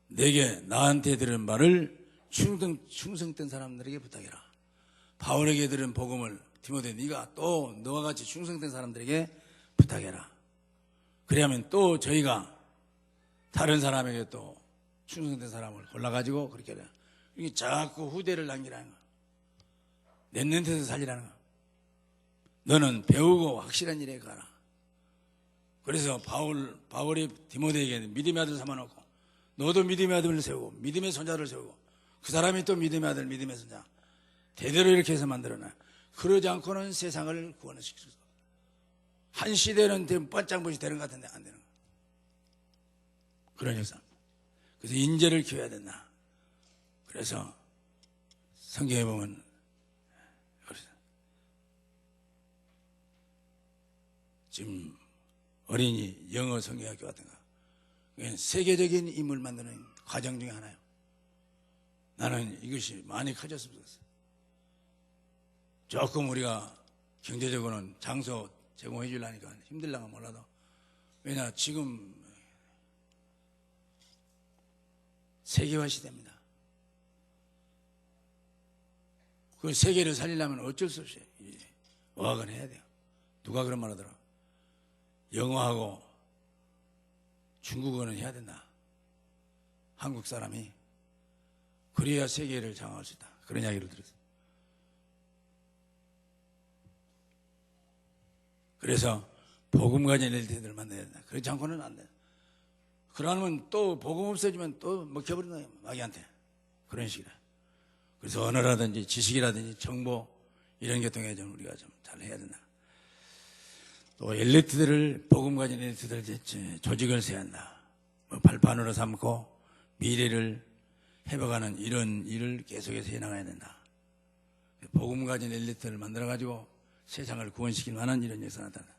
내게 나한테 들은 말을 충성된 사람들에게 부탁해라. 바울에게 들은 복음을 디모데 네가 또 너와 같이 충성된 사람들에게 부탁해라. 그래야면 또 저희가 다른 사람에게 또 충성된 사람을 골라가지고 그렇게 해요. 이게 자꾸 후대를 남기라는 거. 랩런트에서 살리라는 거. 너는 배우고 확실한 일에 가라. 그래서 바울이 디모데에게 믿음의 아들 삼아놓고 너도 믿음의 아들을 세우고 믿음의 손자를 세우고 그 사람이 또 믿음의 아들 믿음의 손자 대대로 이렇게 해서 만들어놔. 그러지 않고는 세상을 구원을 시킬 수 없어. 한 시대는 반짝빛이 되는 것 같은데 안 되는 거야. 그런 역사. 그래서 인재를 키워야 된다. 그래서 성경에 보면 지금 어린이 영어 성경학교 같은 거 세계적인 인물 만드는 과정 중에 하나예요. 나는 이것이 많이 커졌으면 좋겠어요. 조금 우리가 경제적으로는 장소 제공해 주려니까 힘들랑가 몰라도 왜냐 지금 세계화 시대입니다. 그 세계를 살리려면 어쩔 수 없이 어학은 해야 돼요. 누가 그런 말 하더라. 영어하고 중국어는 해야 된다. 한국 사람이 그래야 세계를 장악할 수 있다. 그런 이야기를 들었어요. 그래서 복음 가진 엘리트들 만나야 된다. 그렇지 않고는 안 돼. 그러면 또 복음 없어지면 또 먹혀버린다. 마귀한테. 그런 식이라. 그래서 언어라든지 지식이라든지 정보 이런 게 통해 좀 우리가 좀 잘 해야 된다. 또 엘리트들을 복음 가진 엘리트들 조직을 세워야 한다. 발판으로 삼고 미래를 해봐가는 이런 일을 계속해서 해나가야 된다. 복음 가진 엘리트를 만들어가지고 세상을 구원시킬 만한 이런 역사가 나타난다.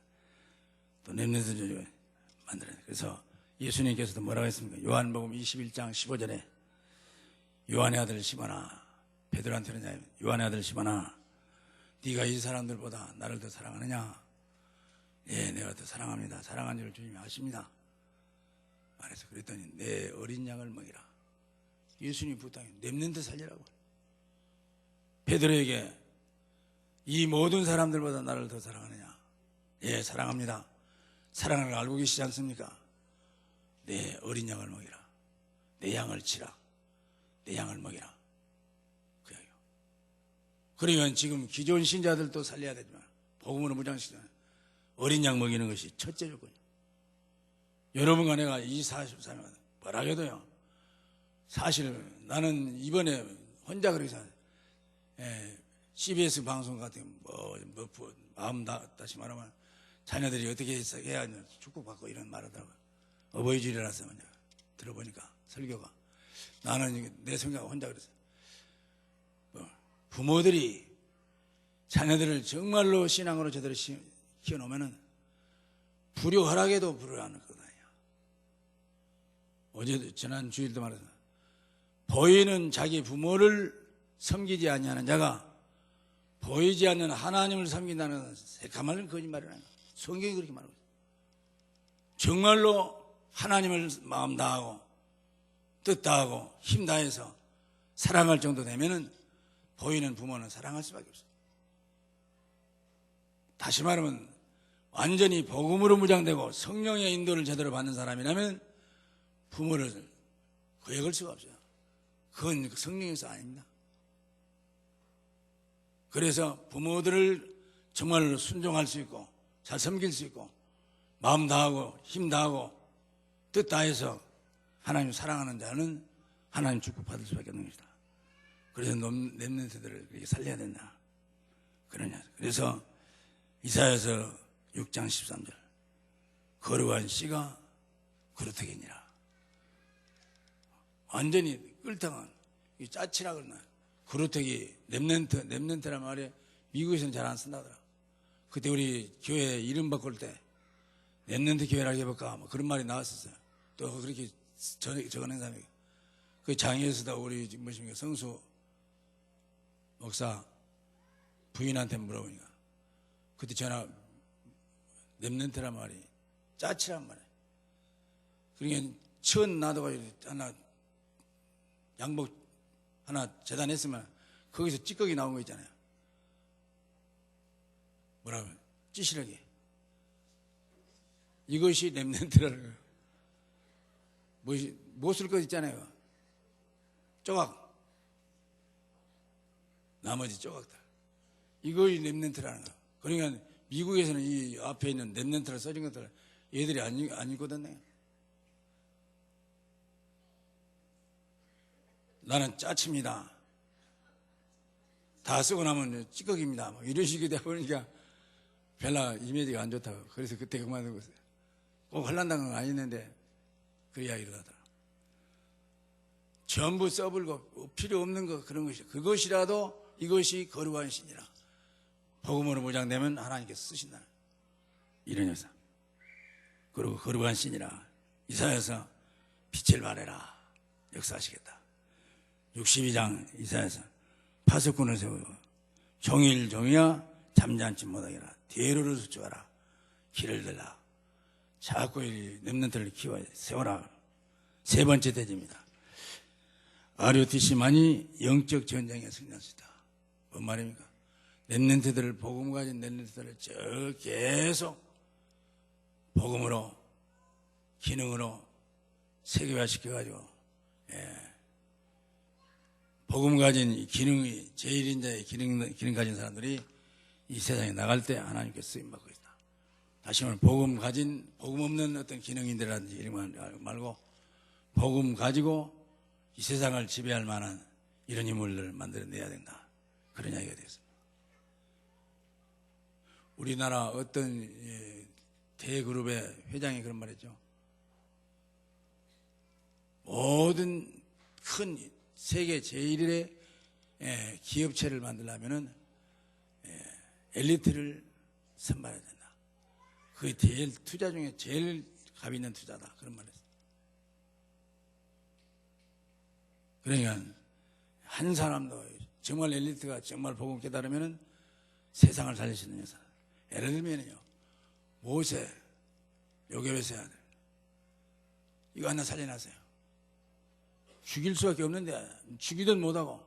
또 렘넌트 조직을 만들어야 된다. 그래서 예수님께서도 뭐라고 했습니까? 요한복음 21장 15절에 요한의 아들 시몬아 베드로한테는 요한의 아들 시몬아 네가 이 사람들보다 나를 더 사랑하느냐? 예, 내가 더 사랑합니다. 사랑한 줄을 주님이 아십니다. 말해서 그랬더니 내 어린 양을 먹이라. 예수님이 부탁해 렘넌트 살리라고. 베드로에게 이 모든 사람들보다 나를 더 사랑하느냐? 예, 사랑합니다. 사랑을 알고 계시지 않습니까? 내 어린 양을 먹이라. 내 양을 치라. 내 양을 먹이라. 그 이야기요. 그러면 지금 기존 신자들도 살려야 되지만 복음으로 무장시키는 어린 양 먹이는 것이 첫째 조건이에요. 여러분과 내가 이 43년 뭐라 해도요. 사실 나는 이번에 혼자 그렇게 생각해요. CBS 방송 같은 마음 다시 말하면 자녀들이 어떻게 해야 축복받고 이런 말 하더라고요. 어버이 주일이라서 들어보니까 설교가 나는 내 생각 혼자 그랬어요. 부모들이 자녀들을 정말로 신앙으로 제대로 키워놓으면 불효하락에도 불효하는 거거든요. 어제 지난 주일도 말했어요. 보이는 자기 부모를 섬기지 아니하는 자가 보이지 않는 하나님을 섬긴다는 새까만 거짓말이라는 거예요. 성경이 그렇게 말하고 있어요. 정말로 하나님을 마음 다하고 뜻 다하고 힘 다해서 사랑할 정도 되면은 보이는 부모는 사랑할 수밖에 없어요. 다시 말하면 완전히 복음으로 무장되고 성령의 인도를 제대로 받는 사람이라면 부모를 거역할 수가 없어요. 그건 성령에서 아닙니다. 그래서 부모들을 정말로 순종할 수 있고 잘 섬길 수 있고 마음 다하고 힘 다하고 뜻 다해서 하나님 사랑하는 자는 하나님 축복 받을 수밖에 없는 것이다. 그래서 렘넌트들을 그렇게 살려야 된다. 그러냐. 그래서 이사야서 6장 13절 거룩한 씨가 그렇다겠니라. 완전히 끌당한 짜치라 그러나 그렇다기 렘넌트란 말이 미국에서는 잘 안 쓴다더라. 그때 우리 교회 이름 바꿀 때 렘넌트 교회라고 해볼까 뭐 그런 말이 나왔었어요. 또 그렇게 적어낸 사람이 그 장애에서도 우리 뭐십니까 성수 목사 부인한테 물어보니까 그때 전화 렘넌트란 말이 짜치란 말이에요. 그러니까 천 놔둬가지고 하나 양복 하나 재단했으면 거기서 찌꺼기 나온 거 있잖아요. 뭐라고 찌시러기 이것이 렘넌트라는 거예요. 못 쓸 것 있잖아요. 조각. 나머지 조각들. 이것이 렘넌트라는 거예요. 그러니까 미국에서는 이 앞에 있는 렘넌트를 써진 것들 얘들이 안 읽거든요. 나는 짜칩니다. 다 쓰고 나면 찌꺼기입니다. 뭐 이런 식이 되다 보니까 별로 이미지가 안 좋다고. 그래서 그때 그만두고 있어요. 꼭 할란다는 건 아니었는데 그 이야기를 하더라. 전부 써불고 필요 없는 거 그런 것이 그것이라도 이것이 거룩한 신이라. 복음으로 무장되면 하나님께서 쓰신다. 이런 여사. 그리고 거룩한 신이라. 이사야서 빛을 발해라. 역사하시겠다. 62장 이사야서 파수꾼을 세우고 종일종이야 잠잠치 못하게라. 대로를 수축하라. 길을 들라. 자꾸 이 렘넌트를 키워 세워라. 세 번째 대지입니다. RUTC만이 영적 전쟁에 승리할 수 있다. 뭔 말입니까? 렘넌트들을 복음 가진 렘넌트들을 계속 복음으로 기능으로 세계화시켜가지고 복음 가진 기능이 제1인자의 기능 가진 사람들이 이 세상에 나갈 때 하나님께 쓰임받고 있다. 다시 말해 복음 없는 어떤 기능인들이라든지 이런 거 말고 복음 가지고 이 세상을 지배할 만한 이런 인물들을 만들어내야 된다. 그런 이야기가 되었습니다. 우리나라 어떤 대그룹의 회장이 그런 말했죠. 모든 큰 세계 제1의 기업체를 만들려면 엘리트를 선발해야 된다. 그게 제일 투자 중에 제일 값 있는 투자다. 그런 말을 했어요. 그러니까 한 사람도 정말 엘리트가 정말 복음 깨달으면 세상을 살릴 수 있는 여사. 예를 들면요. 모세 요괴에서 해야 돼. 이거 하나 살려놨어요. 죽일 수밖에 없는데 죽이든 못하고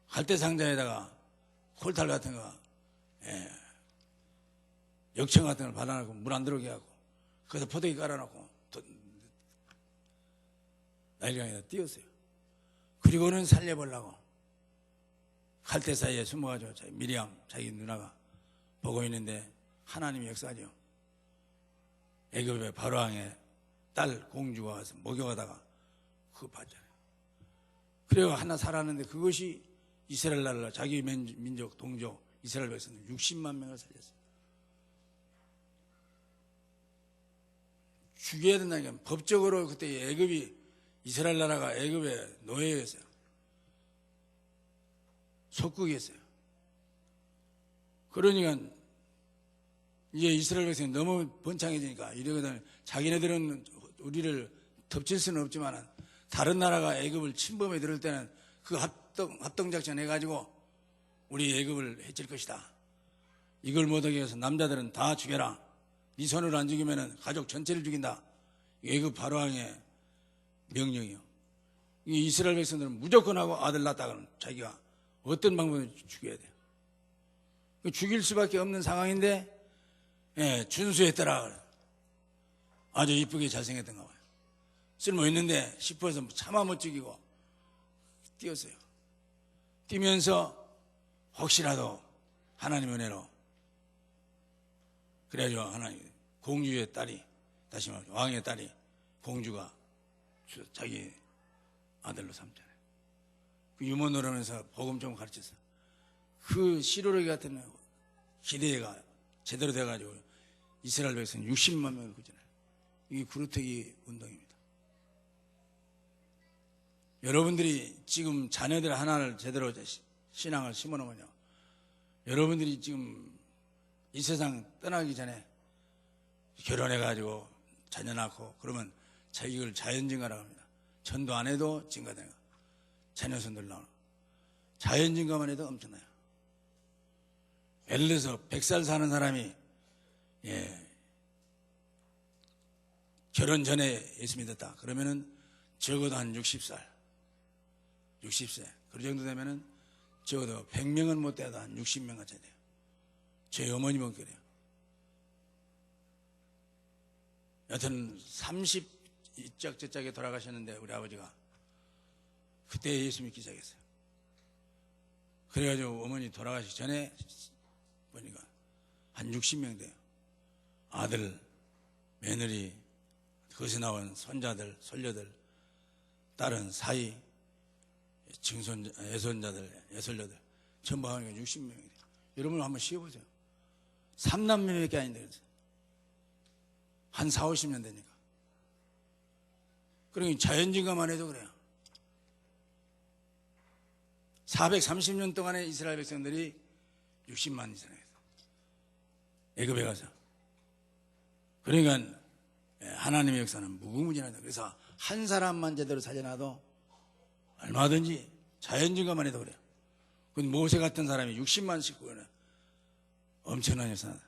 갈대상자에다가 콜탈 같은 거 역청 같은 걸 발라놓고 물 안 들어오게 하고 거기서 포대기 깔아놓고 나일강에다 띄웠어요. 그리고는 살려보려고 갈대 사이에 숨어가지고 미리암 자기 누나가 보고 있는데 하나님의 역사죠. 애굽의 바로왕의 딸 공주가 와서 목욕하다가 그거 봤잖아요. 그래가 하나 살았는데 그것이 이스라엘 나라 자기 민족 동족 이스라엘 백성 60만 명을 살렸어요. 죽여야 된다니까. 법적으로 그때 애굽이 이스라엘 나라가 애굽의 노예였어요. 속국이었어요. 그러니까 이제 이스라엘 백성이 너무 번창해지니까 이러거든. 자기네들은 우리를 덮칠 수는 없지만 다른 나라가 애굽을 침범해 들을 때는 그 합동작전 해가지고 우리 애굽을 해칠 것이다. 이걸 못하게 해서 남자들은 다 죽여라. 네 손으로 안 죽이면 가족 전체를 죽인다. 애굽 바로왕의 명령이요. 이스라엘 백성들은 무조건 하고 아들 낳았다가는 자기가 어떤 방법으로 죽여야 돼요. 죽일 수밖에 없는 상황인데 준수했더라. 아주 이쁘게 잘생겼던가 봐요. 쓸모 있는데 싶어서 차마 못 죽이고 뛰었어요. 뛰면서 혹시라도 하나님 은혜로 그래가지고 하나님 공주의 딸이 다시 말해 왕의 딸이 공주가 자기 아들로 삼잖아요. 그 유머 노르면서 복음 좀 가르쳤어. 그 시로르기 같은 기대가 제대로 돼가지고 이스라엘 백성 60만 명을 구제해요. 이게 구루터기 운동입니다. 여러분들이 지금 자녀들 하나를 제대로 신앙을 심어놓으면요. 여러분들이 지금 이 세상 떠나기 전에 결혼해가지고 자녀 낳고 그러면 이걸 자연증가라고 합니다. 전도 안 해도 증가되는 거. 자녀손들 나오는 거. 자연증가만 해도 엄청나요. 예를 들어서 100살 사는 사람이 결혼 전에 예수 믿었다. 그러면은 적어도 한 60살, 60세. 그 정도 되면은 적어도 100명은 못 돼도 한 60명 같아야 돼요. 제 어머님은 그래요. 여튼 30짝 저짝에 돌아가셨는데 우리 아버지가 그때 예수 믿기 시작했어요. 그래가지고 어머니 돌아가시기 전에 보니까 한 60명 돼요. 아들, 며느리, 거기서 나온 손자들, 손녀들, 딸은 사이, 애손자들, 애솔녀들 전부 하니까 60명이 돼요. 여러분 한번 쉬어보세요. 3남매밖에 아닌데 그래서 한 4, 50년 되니까. 그러니까 자연증가만 해도 그래요. 430년 동안에 이스라엘 백성들이 60만 이상했어요. 애굽에 가서. 그러니까 하나님의 역사는 무궁무진하다. 그래서 한 사람만 제대로 살려놔도 얼마든지 자연증가만 해도 그래요. 그 모세 같은 사람이 60만 식구는 엄청난 역사다.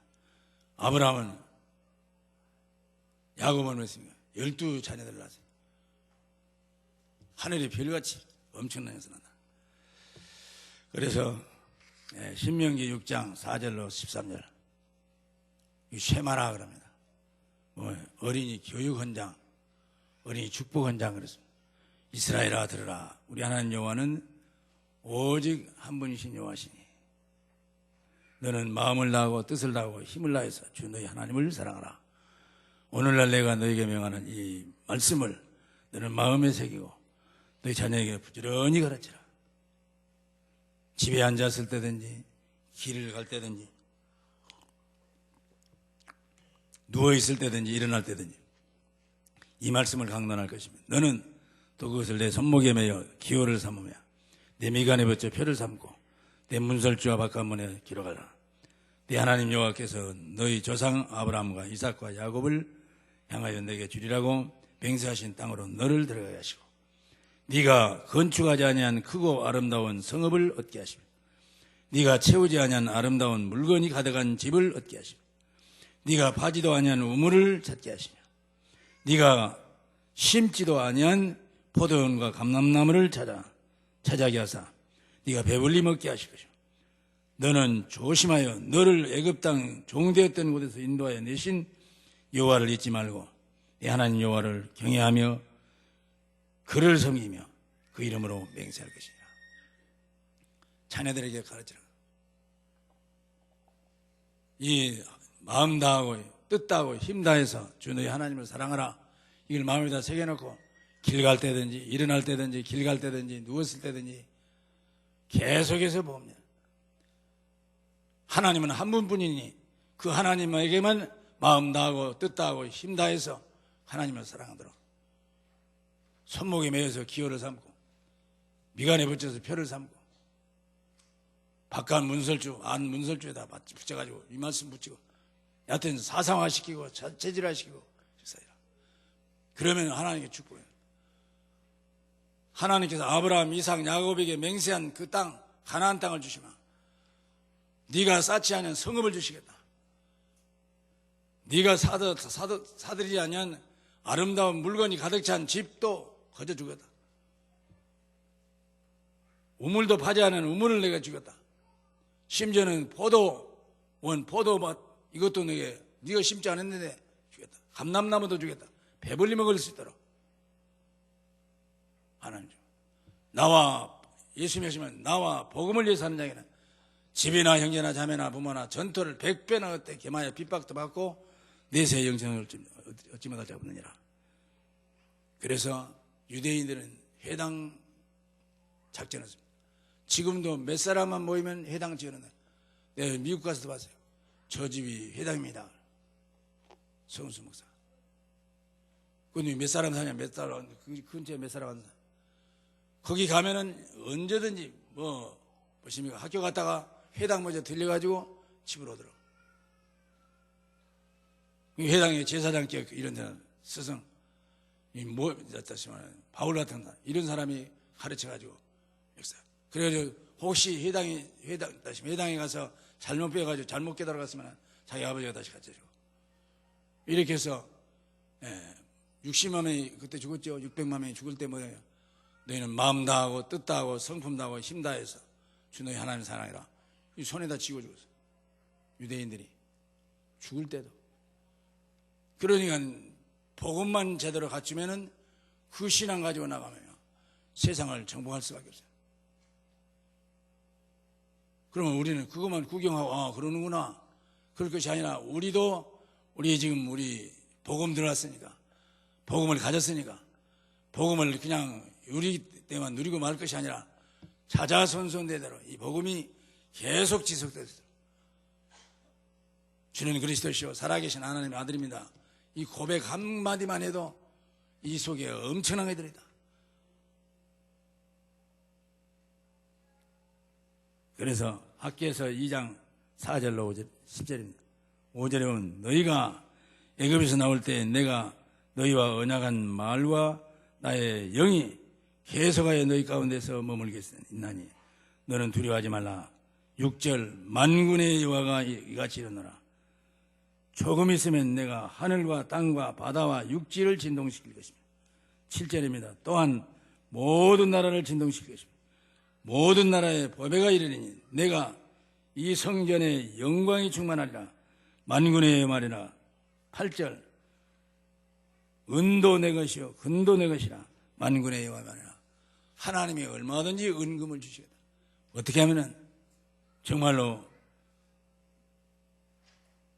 아브라함은 야곱은 그랬습니까? 12자녀들 낳았어요. 하늘의 별같이 엄청난 역사다. 그래서 신명기 6장 4절로 13절 이 쉐마라 그럽니다. 어린이 교육 헌장, 어린이 축복 헌장 그랬습니다. 이스라엘아 들으라. 우리 하나님 여호와는 오직 한 분이신 여호와시니 너는 마음을 다하고 뜻을 다하고 힘을 다해서 주 너희 하나님을 사랑하라. 오늘날 내가 너에게 명하는 이 말씀을 너는 마음에 새기고 너희 자녀에게 부지런히 가르치라. 집에 앉았을 때든지 길을 갈 때든지 누워있을 때든지 일어날 때든지 이 말씀을 강론할 것입니다. 너는 또 그것을 내 손목에 매여 기호를 삼으며 내 미간에 붙여 표를 삼고 내 문설주와 바깥문에 기록하라. 네 하나님 여호와께서 너희 조상 아브라함과 이삭과 야곱을 향하여 내게 주리라고 맹세하신 땅으로 너를 들어가게 하시고 네가 건축하지 아니한 크고 아름다운 성읍을 얻게 하시고 네가 채우지 아니한 아름다운 물건이 가득한 집을 얻게 하시고 네가 파지도 아니한 우물을 찾게 하시며 네가 심지도 아니한 포도원과 감람나무를 찾아게 하사 네가 배불리 먹게 하실 것이고 너는 조심하여 너를 애굽 땅 종되었던 곳에서 인도하여 내신 여호와를 잊지 말고 네 하나님 여호와를 경외하며 그를 섬기며 그 이름으로 맹세할 것이니라. 자녀들에게 가르치라. 이 마음 다하고 뜻 다하고 힘 다해서 주 너희 하나님을 사랑하라. 이걸 마음에다 새겨놓고 길 갈 때든지 일어날 때든지 길 갈 때든지 누웠을 때든지 계속해서 봅니다. 하나님은 한 분뿐이니 그 하나님에게만 마음 다하고 뜻 다하고 힘 다해서 하나님을 사랑하도록 손목에 매여서 기호를 삼고 미간에 붙여서 표를 삼고 바깥 문설주 안 문설주에다 붙여가지고 이 말씀 붙이고 여하튼 사상화시키고 체질화시키고 그러면 하나님께 축복해요. 하나님께서 아브라함, 이삭, 야곱에게 맹세한 그 땅 가나안 땅을 주시마. 네가 쌓지 않은 성읍을 주시겠다. 네가 사들이지 않은 아름다운 물건이 가득 찬 집도 거저 주겠다. 우물도 파지 않은 우물을 내가 주겠다. 심지어는 포도원, 포도밭 이것도 내게 네가 심지 않았는데 주겠다. 감람나무도 주겠다. 배불리 먹을 수 있도록 하나님 나와 예수 믿으시면 나와 복음을 위해서 사는 자에게는 집이나 형제나 자매나 부모나 전토를 100배나 얻되 개마야 핍박도 받고 내세의 영생을 얻지 못할 자 없느니라. 그래서 유대인들은 회당 작전을 했습니다. 지금도 몇 사람만 모이면 회당 지어놓는. 내가 미국 가서도 봤어요. 저 집이 회당입니다. 성수 목사. 근데 몇 사람 사냐, 몇 사람, 그 근처에 몇 사람 사냐. 거기 가면은 언제든지 보십니까? 학교 갔다가 회당 먼저 들려가지고 집으로 오더라고. 회당에 제사장격 이런 데는 스승, 바울 같은 사람, 이런 사람이 가르쳐가지고 역사. 그래가지고 혹시 회당에 가서 잘못 배워가지고 잘못 깨달아갔으면 자기 아버지가 다시 가르쳐주고. 이렇게 해서 60만 명이 그때 죽었죠. 600만 명이 죽을 때 뭐예요? 너희는 마음 다하고 뜻 다하고 성품 다하고 힘 다해서 주 너희 하나님 사랑해라. 이 손에다 쥐고 죽었어. 유대인들이 죽을 때도. 그러니까 복음만 제대로 갖추면은 그 신앙 가지고 나가면 세상을 정복할 수밖에 없어요. 그러면 우리는 그것만 구경하고 그러는구나. 그럴 것이 아니라 우리 복음 들어왔으니까, 복음을 가졌으니까, 복음을 그냥 우리 때만 누리고 말 것이 아니라 자자손손대대로 이 복음이 계속 지속돼서 주는 그리스도시요 살아계신 하나님의 아들입니다. 이 고백 한마디만 해도 이 속에 엄청난 게 들어있다. 그래서 학기에서 2장 4절로 5절, 10절입니다. 5절에 보면 너희가 애굽에서 나올 때 내가 너희와 언약한 말과 나의 영이 계속하여 너희 가운데서 머물겠나니 너는 두려워하지 말라. 6절 만군의 여호와가 이같이 이르노라. 조금 있으면 내가 하늘과 땅과 바다와 육지를 진동시킬 것입니다. 7절입니다. 또한 모든 나라를 진동시킬 것입니다. 모든 나라에 보배가 이르리니 내가 이 성전에 영광이 충만하리라. 만군의 말이라. 8절 은도 내 것이요 금도 내 것이라. 만군의 여호와 말이라. 하나님이 얼마든지 은금을 주시겠다. 어떻게 하면은 정말로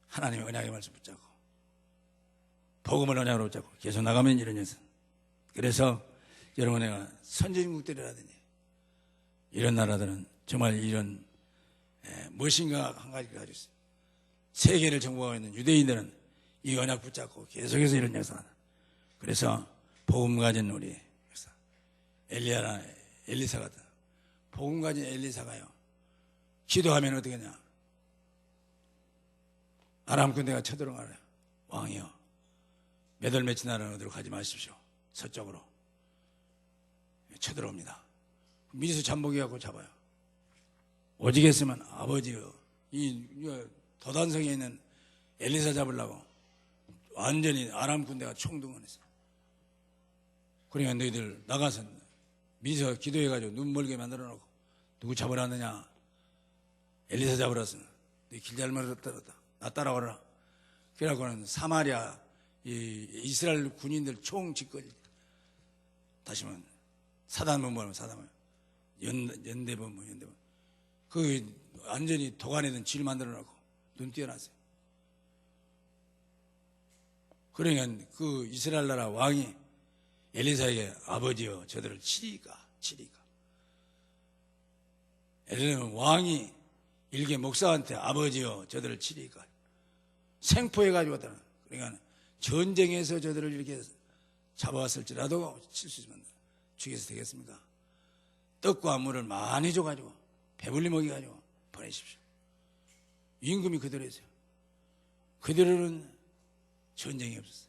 하나님의 언약의 말씀 붙잡고 복음을 언약으로 붙잡고 계속 나가면 이런 녀석. 그래서 여러분 내가 선진국들이라든지 이런 나라들은 정말 이런 무엇인가 한 가지를 가지고 있어요. 세계를 정복하고 있는 유대인들은 이 언약 붙잡고 계속해서 이런 역사다. 그래서 복음 가진 우리 엘리야나 엘리사 같은 복음 가진 엘리사가요. 기도하면 어떻게 하냐. 아람 군대가 쳐들어가요. 왕이요. 몇 월 며칠 날은 어디로 가지 마십시오. 서쪽으로. 쳐들어옵니다. 미리서 잠복해갖고 잡아요. 오직했으면 아버지요. 이 도단성에 있는 엘리사 잡으려고 완전히 아람 군대가 총동원했어요. 그러니까 너희들 나가서 미리서 기도해가지고 눈 멀게 만들어 놓고 누구 잡으라느냐. 엘리사 잡으라서 너희 길 잘못 들었다. 나 따라오라. 그래갖고는 사마리아 이스라엘 군인들 총 짓거리. 다시 말하면 사단본부 연대본부 그 완전히 도관에는 질 만들어 놓고 눈 띄어놨어요. 그러니까 그 이스라엘 나라 왕이 엘리사에게 아버지여 저들을 치리까. 엘리사는 왕이 일개 목사한테 아버지여 저들을 치리까. 생포해가지고 왔다는. 그러니까 전쟁에서 저들을 이렇게 잡아왔을지라도 칠 수 있으면 죽여서 되겠습니까? 떡과 물을 많이 줘가지고 배불리 먹여가지고 보내십시오. 임금이 그대로 했어요. 그대로는 전쟁이 없었어요.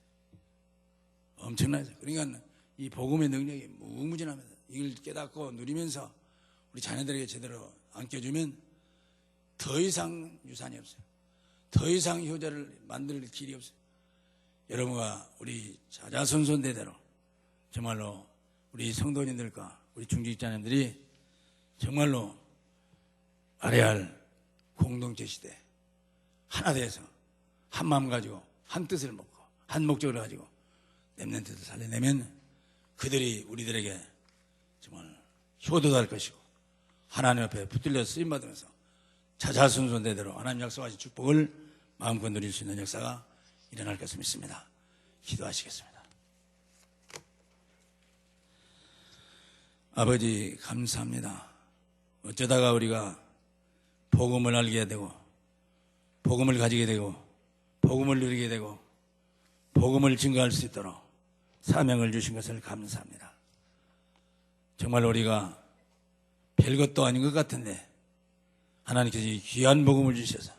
엄청나죠. 그러니까 이 복음의 능력이 무궁무진합니다. 이걸 깨닫고 누리면서 우리 자녀들에게 제대로 안겨주면 더 이상 유산이 없어요. 더 이상 효자를 만들 길이 없어요. 여러분과 우리 자자손손대대로 정말로 우리 성도님들과 우리 중직자님들이 정말로 알아야 할 공동체 시대 하나 돼서 한 마음 가지고 한 뜻을 먹고 한 목적을 가지고 렘넌트를 살려내면 그들이 우리들에게 정말 효도할 것이고 하나님 앞에 붙들려 쓰임받으면서 자자손손대대로 하나님 약속하신 축복을 마음껏 누릴 수 있는 역사가 일어날 것을 믿습니다. 기도하시겠습니다. 아버지 감사합니다. 어쩌다가 우리가 복음을 알게 되고 복음을 가지게 되고 복음을 누리게 되고 복음을 증거할 수 있도록 사명을 주신 것을 감사합니다. 정말 우리가 별것도 아닌 것 같은데 하나님께서 이 귀한 복음을 주셔서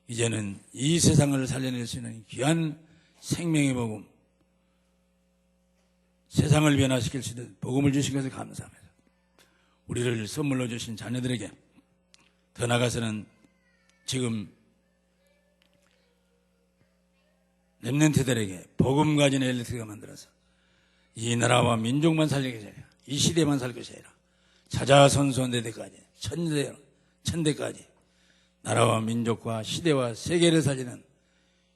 이제는 이 세상을 살려낼 수 있는 귀한 생명의 복음, 세상을 변화시킬 수 있는 복음을 주신 것을 감사합니다. 우리를 선물로 주신 자녀들에게 더 나아가서는 지금 렘넌트들에게 복음 가진 엘리트가 만들어서 이 나라와 민족만 살릴 것이 아니라 이 시대만 살 것이 아니라 자자손손대대까지 천대까지 나라와 민족과 시대와 세계를 살리는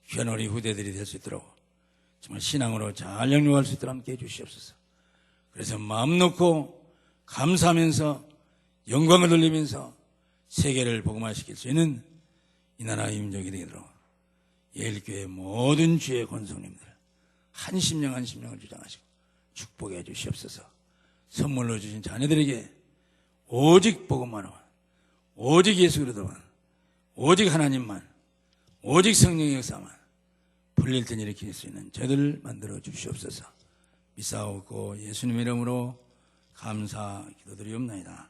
귀한 우리 후대들이 될 수 있도록 정말 신앙으로 잘 영육할 수 있도록 함께해 주시옵소서. 그래서 마음 놓고 감사하면서 영광을 돌리면서 세계를 복음화시킬 수 있는 이 나라의 임적이 되도록 예일교회 모든 주의 권속님들 한 심령 한 심령을 주장하시고 축복해 주시옵소서. 선물로 주신 자녀들에게 오직 복음만만, 오직 예수 그리스도만, 오직 하나님만, 오직 성령의 역사만 불릴 때 일으킬 수 있는 저들을 만들어 주시옵소서. 믿사옵고 예수님 이름으로 감사 기도드리옵나이다.